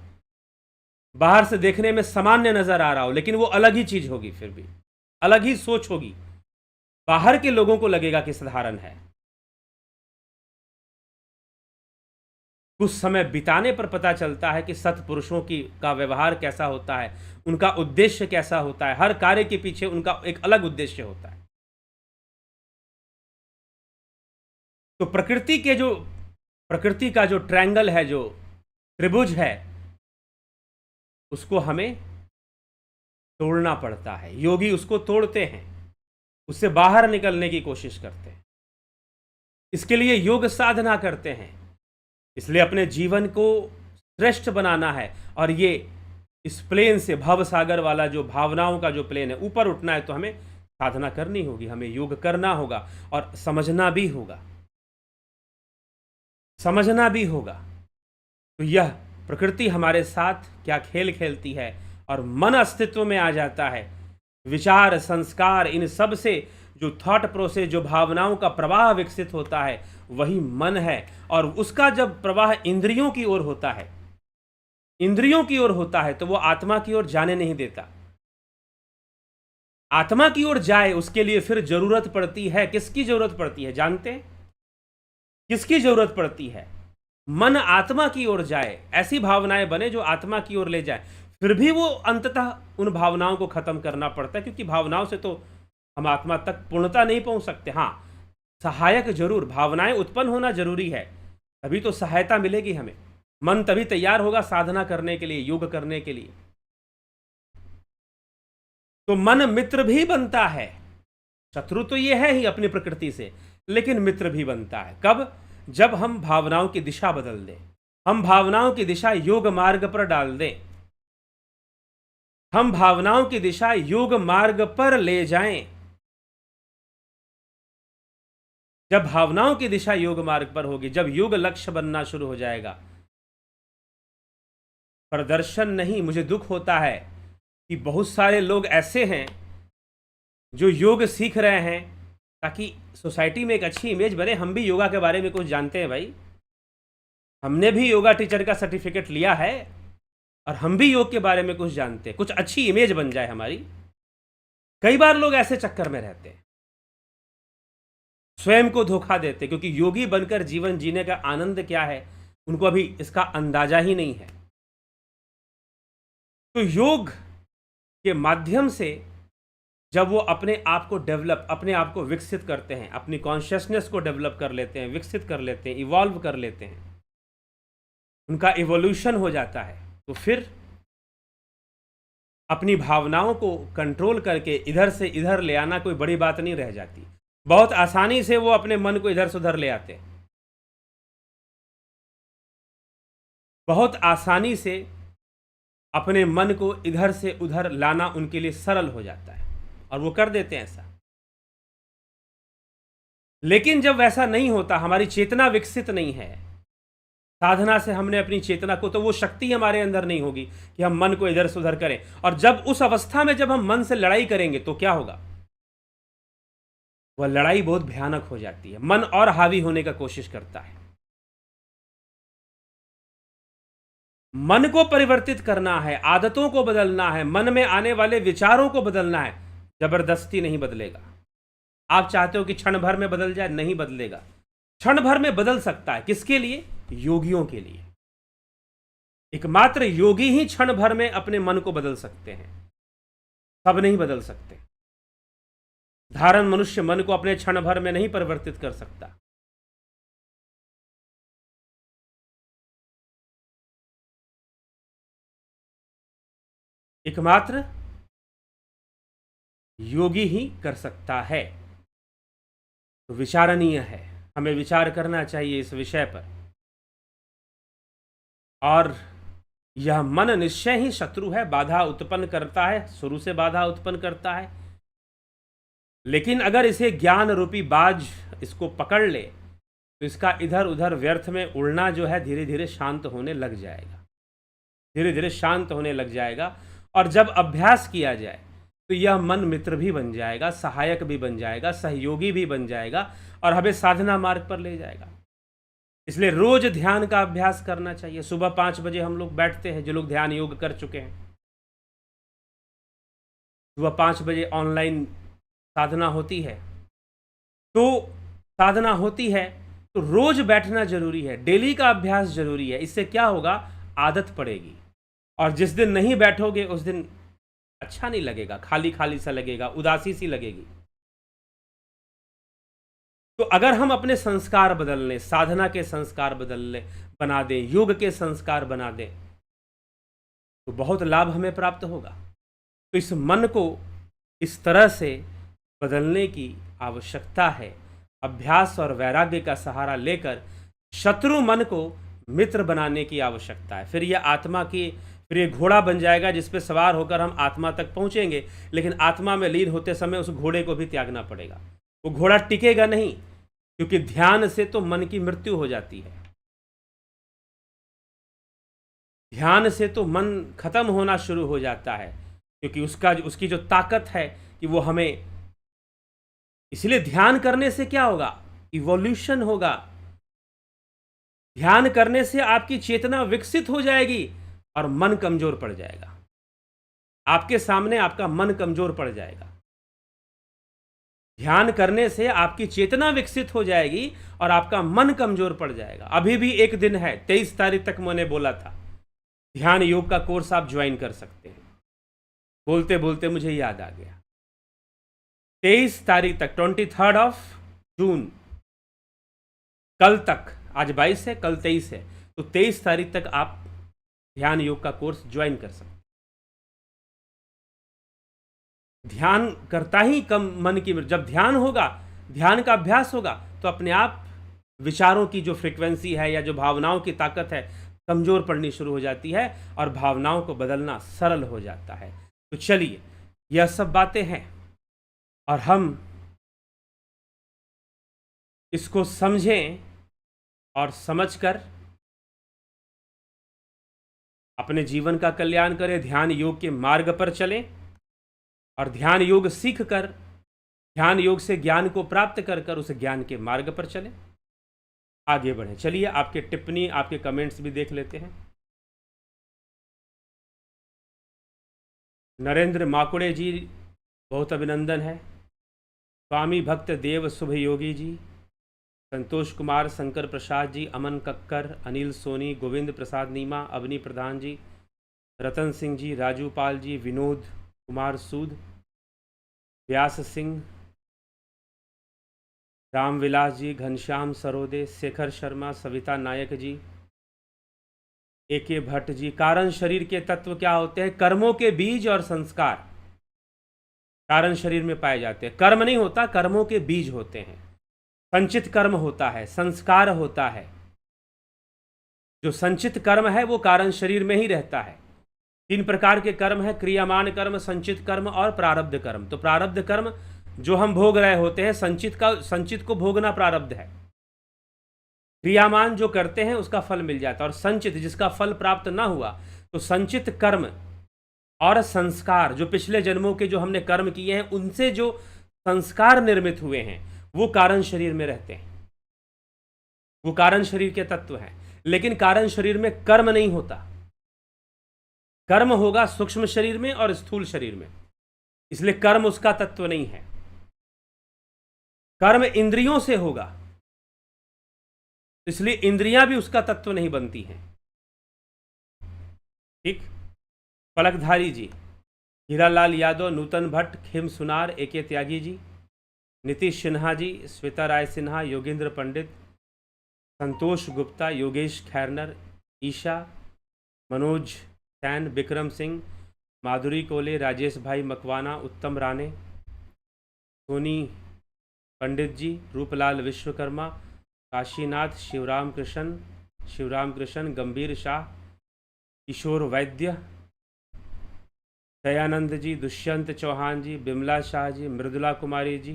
Speaker 1: बाहर से देखने में सामान्य नजर आ रहा हो, लेकिन वो अलग ही चीज होगी, फिर भी अलग ही सोच होगी। बाहर के लोगों को लगेगा कि साधारण है। कुछ समय बिताने पर पता चलता है कि सत्पुरुषों की का व्यवहार कैसा होता है, उनका उद्देश्य कैसा होता है। हर कार्य के पीछे उनका एक अलग उद्देश्य होता है। तो प्रकृति का जो ट्रायंगल है, जो त्रिभुज है, उसको हमें तोड़ना पड़ता है। योगी उसको तोड़ते हैं, उससे बाहर निकलने की कोशिश करते हैं। इसके लिए योग साधना करते हैं, इसलिए अपने जीवन को श्रेष्ठ बनाना है। और ये इस प्लेन से, भव सागर वाला जो भावनाओं का जो प्लेन है, ऊपर उठना है, तो हमें साधना करनी होगी, हमें योग करना होगा, और समझना भी होगा, समझना भी होगा। तो यह प्रकृति हमारे साथ क्या खेल खेलती है, और मन अस्तित्व में आ जाता है। विचार, संस्कार, इन सब से जो थॉट प्रोसेस, जो भावनाओं का प्रवाह विकसित होता है, वही मन है। और उसका जब प्रवाह इंद्रियों की ओर होता है, इंद्रियों की ओर होता है, तो वो आत्मा की ओर जाने नहीं देता। आत्मा की ओर जाए, उसके लिए फिर जरूरत पड़ती है, किसकी जरूरत पड़ती है जानते हैं? किसकी जरूरत पड़ती है? मन आत्मा की ओर जाए, ऐसी भावनाएं बने जो आत्मा की ओर ले जाए। फिर भी वो अंततः उन भावनाओं को खत्म करना पड़ता है, क्योंकि भावनाओं से तो हम आत्मा तक पूर्णता नहीं पहुंच सकते। हाँ, सहायक जरूर, भावनाएं उत्पन्न होना जरूरी है, तभी तो सहायता मिलेगी हमें। मन तभी तैयार होगा साधना करने के लिए, योग करने के लिए। तो मन मित्र भी बनता है। शत्रु तो ये है ही अपनी प्रकृति से, लेकिन मित्र भी बनता है। कब? जब हम भावनाओं की दिशा बदल दें, हम भावनाओं की दिशा योग मार्ग पर डाल दें, हम भावनाओं की दिशा योग मार्ग पर ले जाएं। जब भावनाओं की दिशा योग मार्ग पर होगी, जब योग लक्ष्य बनना शुरू हो जाएगा, प्रदर्शन नहीं। मुझे दुख होता है कि बहुत सारे लोग ऐसे हैं जो योग सीख रहे हैं ताकि सोसाइटी में एक अच्छी इमेज बने। हम भी योगा के बारे में कुछ जानते हैं भाई, हमने भी योगा टीचर का सर्टिफिकेट लिया है, और हम भी योग के बारे में कुछ जानते हैं, कुछ अच्छी इमेज बन जाए हमारी। कई बार लोग ऐसे चक्कर में रहते हैं, स्वयं को धोखा देते, क्योंकि योगी बनकर जीवन जीने का आनंद क्या है उनको अभी इसका अंदाजा ही नहीं है। तो योग के माध्यम से जब वो अपने आप को डेवलप, अपने आप को विकसित करते हैं, अपनी कॉन्शियसनेस को डेवलप कर लेते हैं, विकसित कर लेते हैं, इवॉल्व कर लेते हैं, उनका इवोल्यूशन हो जाता है, तो फिर अपनी भावनाओं को कंट्रोल करके इधर से इधर ले आना कोई बड़ी बात नहीं रह जाती। बहुत आसानी से वो अपने मन को इधर से उधर ले आते हैं, बहुत आसानी से अपने मन को इधर से उधर लाना उनके लिए सरल हो जाता है, और वो कर देते हैं ऐसा। लेकिन जब वैसा नहीं होता, हमारी चेतना विकसित नहीं है, साधना से हमने अपनी चेतना को, तो वो शक्ति हमारे अंदर नहीं होगी कि हम मन को इधर से उधर करें। और जब उस अवस्था में जब हम मन से लड़ाई करेंगे तो क्या होगा? वह लड़ाई बहुत भयानक हो जाती है। मन और हावी होने का कोशिश करता है। मन को परिवर्तित करना है, आदतों को बदलना है, मन में आने वाले विचारों को बदलना है। जबरदस्ती नहीं बदलेगा। आप चाहते हो कि क्षण भर में बदल जाए, नहीं बदलेगा। क्षण भर में बदल सकता है। किसके लिए? योगियों के लिए। एकमात्र योगी ही क्षण भर में अपने मन को बदल सकते हैं, सब नहीं बदल सकते। धारण मनुष्य मन को अपने क्षण भर में नहीं परिवर्तित कर सकता। एकमात्र योगी ही कर सकता है। तो विचारणीय है, हमें विचार करना चाहिए इस विषय पर। और यह मन निश्चय ही शत्रु है, बाधा उत्पन्न करता है, शुरू से बाधा उत्पन्न करता है। लेकिन अगर इसे ज्ञान रूपी बाज इसको पकड़ ले तो इसका इधर उधर व्यर्थ में उड़ना जो है धीरे धीरे शांत होने लग जाएगा। धीरे धीरे शांत होने लग जाएगा। और जब अभ्यास किया जाए तो यह मन मित्र भी बन जाएगा, सहायक भी बन जाएगा, सहयोगी भी बन जाएगा और हमें साधना मार्ग पर ले जाएगा। इसलिए रोज ध्यान का अभ्यास करना चाहिए। सुबह 5 बजे हम लोग बैठते हैं, जो लोग ध्यान योग कर चुके हैं। सुबह 5 बजे ऑनलाइन साधना होती है। तो साधना होती है तो रोज बैठना जरूरी है, डेली का अभ्यास जरूरी है। इससे क्या होगा? आदत पड़ेगी। और जिस दिन नहीं बैठोगे उस दिन अच्छा नहीं लगेगा, खाली खाली सा लगेगा, उदासी सी लगेगी। तो अगर हम अपने संस्कार बदल लें, साधना के संस्कार बना दें, योग के संस्कार बना दें, तो बहुत लाभ हमें प्राप्त होगा। तो इस मन को इस तरह से बदलने की आवश्यकता है। अभ्यास और वैराग्य का सहारा लेकर शत्रु मन को मित्र बनाने की आवश्यकता है। फिर ये घोड़ा बन जाएगा जिस पे सवार होकर हम आत्मा तक पहुंचेंगे। लेकिन आत्मा में लीन होते समय उस घोड़े को भी त्यागना पड़ेगा। वो घोड़ा टिकेगा नहीं, क्योंकि ध्यान से तो मन की मृत्यु हो जाती है। ध्यान से तो मन खत्म होना शुरू हो जाता है, क्योंकि उसकी जो ताकत है कि वो हमें, इसलिए ध्यान करने से क्या होगा? इवोल्यूशन होगा। ध्यान करने से आपकी चेतना विकसित हो जाएगी और मन कमजोर पड़ जाएगा। आपके सामने आपका मन कमजोर पड़ जाएगा। ध्यान करने से आपकी चेतना विकसित हो जाएगी और आपका मन कमजोर पड़ जाएगा। अभी भी एक दिन है, 23 तारीख तक मैंने बोला था, ध्यान योग का कोर्स आप ज्वाइन कर सकते हैं। बोलते बोलते मुझे याद आ गया, 23 तारीख तक, 23 जून, कल तक, आज 22 है, कल 23 है, तो 23 तारीख तक आप ध्यान योग का कोर्स ज्वाइन कर सकते हैं। ध्यान करता ही कम मन की, जब ध्यान होगा, ध्यान का अभ्यास होगा, तो अपने आप विचारों की जो फ्रीक्वेंसी है या जो भावनाओं की ताकत है कमजोर पड़नी शुरू हो जाती है और भावनाओं को बदलना सरल हो जाता है। तो चलिए, यह सब बातें हैं और हम इसको समझें और समझकर अपने जीवन का कल्याण करें, ध्यान योग के मार्ग पर चलें और ध्यान योग सीखकर, ध्यान योग से ज्ञान को प्राप्त कर कर उस ज्ञान के मार्ग पर चलें, आगे बढ़ें। चलिए, आपके टिप्पणी, आपके कमेंट्स भी देख लेते हैं। नरेंद्र माकुड़े जी, बहुत अभिनंदन है। स्वामी भक्त देव शुभ योगी जी, संतोष कुमार, शंकर प्रसाद जी, अमन कक्कर, अनिल सोनी, गोविंद प्रसाद नीमा, अवनी प्रधान जी, रतन सिंह जी, राजू पाल जी, विनोद कुमार सूद, व्यास सिंह, रामविलास जी, घनश्याम सरोदे, शेखर शर्मा, सविता नायक जी, AK भट्ट जी। कारण शरीर के तत्व क्या होते हैं? कर्मों के बीज और संस्कार कारण शरीर में पाए जाते हैं। कर्म नहीं होता, कर्मों के बीज होते हैं। संचित कर्म होता है, संस्कार होता है। जो संचित कर्म है वो कारण शरीर में ही रहता है। 3 प्रकार के कर्म है, क्रियामान कर्म, संचित कर्म और प्रारब्ध कर्म। तो प्रारब्ध कर्म जो हम भोग रहे होते हैं, संचित को भोगना प्रारब्ध है। क्रियामान जो करते हैं उसका फल मिल जाता है, और संचित जिसका फल प्राप्त ना हुआ, तो संचित कर्म और संस्कार जो पिछले जन्मों के जो हमने कर्म किए हैं उनसे जो संस्कार निर्मित हुए हैं वो कारण शरीर में रहते हैं, वो कारण शरीर के तत्व हैं। लेकिन कारण शरीर में कर्म नहीं होता। कर्म होगा सूक्ष्म शरीर में और स्थूल शरीर में, इसलिए कर्म उसका तत्व नहीं है। कर्म इंद्रियों से होगा, इसलिए इंद्रियां भी उसका तत्व नहीं बनती हैं। ठीक। पलकधारी जी, हीरालाल यादव, नूतन भट्ट, खिम सुनार, एके त्यागी जी, नीतीश सिन्हा जी, श्वेता राय सिन्हा, योगेंद्र पंडित, संतोष गुप्ता, योगेश खैरनर, ईशा, मनोज सैन, विक्रम सिंह, माधुरी कोले, राजेश भाई मकवाना, उत्तम राणे, सोनी पंडित जी, रूपलाल विश्वकर्मा, काशीनाथ, शिवराम कृष्ण, गंभीर शाह, किशोर वैद्य, दयानंद जी, दुष्यंत चौहान जी, बिमला शाह जी, मृदुला कुमारी जी,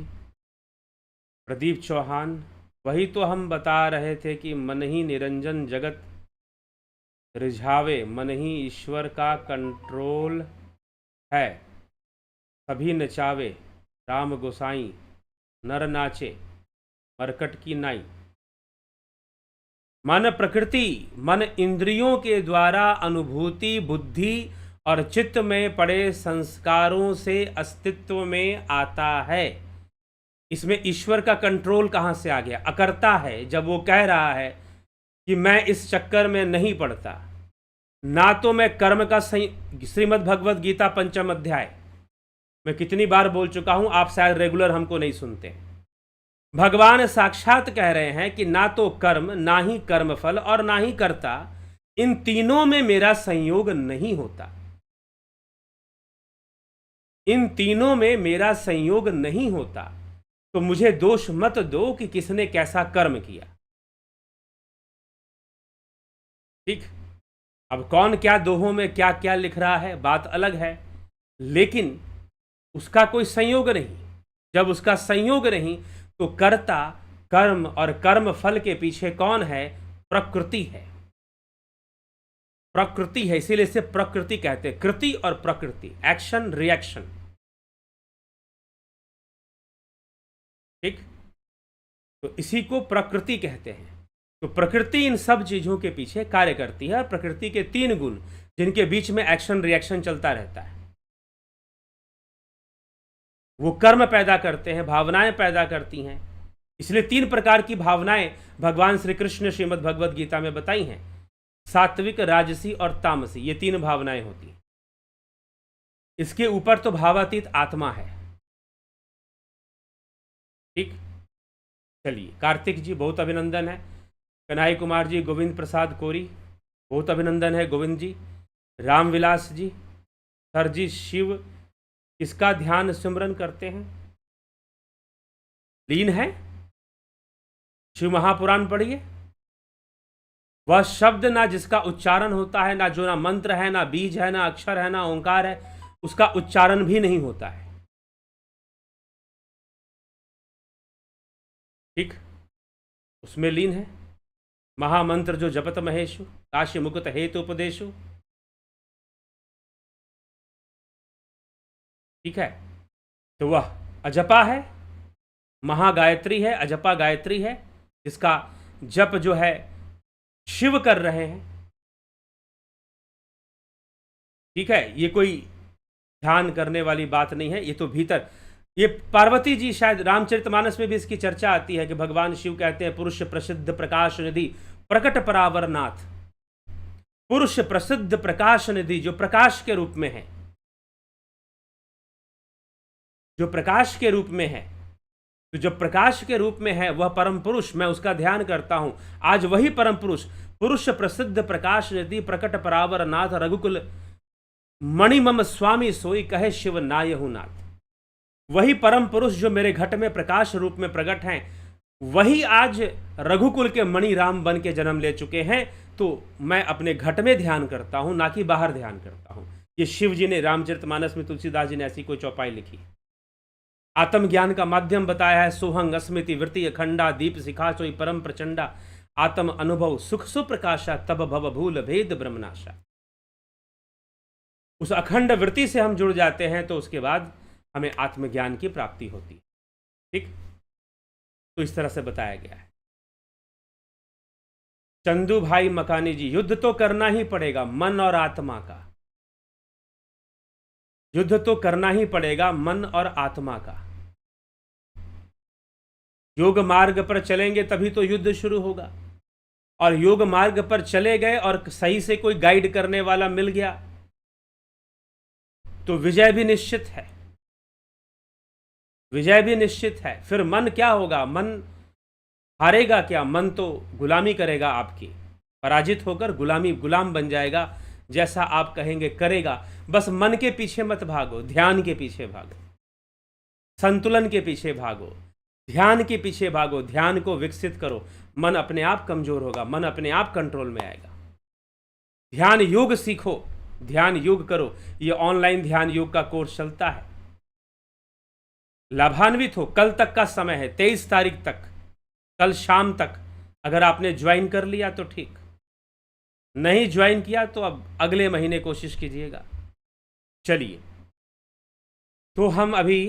Speaker 1: प्रदीप चौहान। वही तो हम बता रहे थे कि मन ही निरंजन जगत रिझावे, मन ही ईश्वर का कंट्रोल है, सभी नचावे राम गोसाई, नर नाचे मरकट की नाई। मन प्रकृति, मन इंद्रियों के द्वारा अनुभूति, बुद्धि और चित्त में पड़े संस्कारों से अस्तित्व में आता है। इसमें ईश्वर का कंट्रोल कहाँ से आ गया? अकर्ता है। जब वो कह रहा है कि मैं इस चक्कर में नहीं पड़ता, ना तो मैं कर्म का श्रीमद् भगवद गीता 5म अध्याय मैं कितनी बार बोल चुका हूं, आप शायद रेगुलर हमको नहीं सुनते। भगवान साक्षात कह रहे हैं कि ना तो कर्म, ना ही कर्मफल और ना ही कर्ता, इन तीनों में मेरा संयोग नहीं होता। इन तीनों में मेरा संयोग नहीं होता, तो मुझे दोष मत दो कि किसने कैसा कर्म किया। ठीक। अब कौन क्या दोहों में क्या क्या लिख रहा है बात अलग है, लेकिन उसका कोई संयोग नहीं। जब उसका संयोग नहीं तो कर्ता, कर्म और कर्म फल के पीछे कौन है? प्रकृति है। प्रकृति है, इसीलिए इसे प्रकृति कहते हैं। कृति और प्रकृति, एक्शन रिएक्शन। ठीक। तो इसी को प्रकृति कहते हैं। तो प्रकृति इन सब चीजों के पीछे कार्य करती है। और प्रकृति के 3 गुण जिनके बीच में एक्शन रिएक्शन चलता रहता है, वो कर्म पैदा करते हैं, भावनाएं पैदा करती हैं। इसलिए 3 प्रकार की भावनाएं भगवान श्री कृष्ण श्रीमद् भगवद गीता में बताई हैं। सात्विक, राजसी और तामसी, ये 3 भावनाएं होती हैं। इसके ऊपर तो भावातीत आत्मा है। ठीक। चलिए, कार्तिक जी बहुत अभिनंदन है, कन्हैया कुमार जी, गोविंद प्रसाद कोरी बहुत अभिनंदन है, गोविंद जी, रामविलास जी, सर जी, शिव किसका ध्यान सिमरन करते हैं? लीन है। शिव महापुराण पढ़िए। वह शब्द ना जिसका उच्चारण होता है, ना जो ना मंत्र है, ना बीज है, ना अक्षर है, ना ओंकार है, उसका उच्चारण भी नहीं होता है। ठीक। उसमें लीन है। महामंत्र जो जपत महेशु, काशी मुकुत हेतु उपदेशु। ठीक है। तो वह अजपा है, महागायत्री है, अजपा गायत्री है, जिसका जप जो है शिव कर रहे हैं। ठीक है। ये कोई ध्यान करने वाली बात नहीं है, ये तो भीतर। ये पार्वती जी, शायद रामचरितमानस में भी इसकी चर्चा आती है कि भगवान शिव कहते हैं, पुरुष प्रसिद्ध प्रकाश निधि प्रकट परावरनाथ। पुरुष प्रसिद्ध प्रकाश निधि, जो प्रकाश के रूप में है, जो प्रकाश के रूप में है, तो जो प्रकाश के रूप में है वह परम पुरुष, मैं उसका ध्यान करता हूं। आज वही परम पुरुष, पुरुष प्रसिद्ध प्रकाश निधि प्रकट परावर नाथ, रघुकुल मणिमम स्वामी सोई कहे शिव नायहु नाथ। वही परम पुरुष जो मेरे घट में प्रकाश रूप में प्रकट हैं, वही आज रघुकुल के मणि राम बन के जन्म ले चुके हैं। तो मैं अपने घट में ध्यान करता हूं, ना कि बाहर ध्यान करता हूं। ये शिव जी ने रामचरितमानस में, तुलसीदास जी ने ऐसी कोई चौपाई लिखी। आत्मज्ञान का माध्यम बताया है, सोहंग अस्मृति वृत्ति अखंडा, दीप शिखा सोई परम प्रचंडा, आत्म अनुभव सुख सुप्रकाशा, तब भव भूल भेद ब्रह्मनाशा। उस अखंड वृत्ति से हम जुड़ जाते हैं तो उसके बाद हमें आत्मज्ञान की प्राप्ति होती है। ठीक, तो इस तरह से बताया गया है। चंदू भाई मकानी जी, युद्ध तो करना ही पड़ेगा मन और आत्मा का, युद्ध तो करना ही पड़ेगा मन और आत्मा का। योग मार्ग पर चलेंगे तभी तो युद्ध शुरू होगा, और योग मार्ग पर चले गए और सही से कोई गाइड करने वाला मिल गया तो विजय भी निश्चित है, विजय भी निश्चित है। फिर मन क्या होगा, मन हारेगा क्या, मन तो गुलामी करेगा आपकी, पराजित होकर गुलाम बन जाएगा, जैसा आप कहेंगे करेगा। बस मन के पीछे मत भागो, ध्यान के पीछे भागो, संतुलन के पीछे भागो, ध्यान के पीछे भागो, ध्यान को विकसित करो। मन अपने आप कमजोर होगा, मन अपने आप कंट्रोल में आएगा। ध्यान योग सीखो, ध्यान योग करो। ये ऑनलाइन ध्यान योग का कोर्स चलता है, लाभान्वित हो। कल तक का समय है, 23 तारीख तक, कल शाम तक। अगर आपने ज्वाइन कर लिया तो ठीक, नहीं ज्वाइन किया तो अब अगले महीने कोशिश कीजिएगा। चलिए, तो हम अभी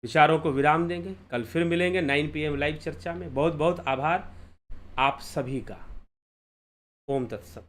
Speaker 1: विचारों को विराम देंगे, कल फिर मिलेंगे 9 PM लाइव चर्चा में। बहुत बहुत आभार आप सभी का। ओम तत्सत।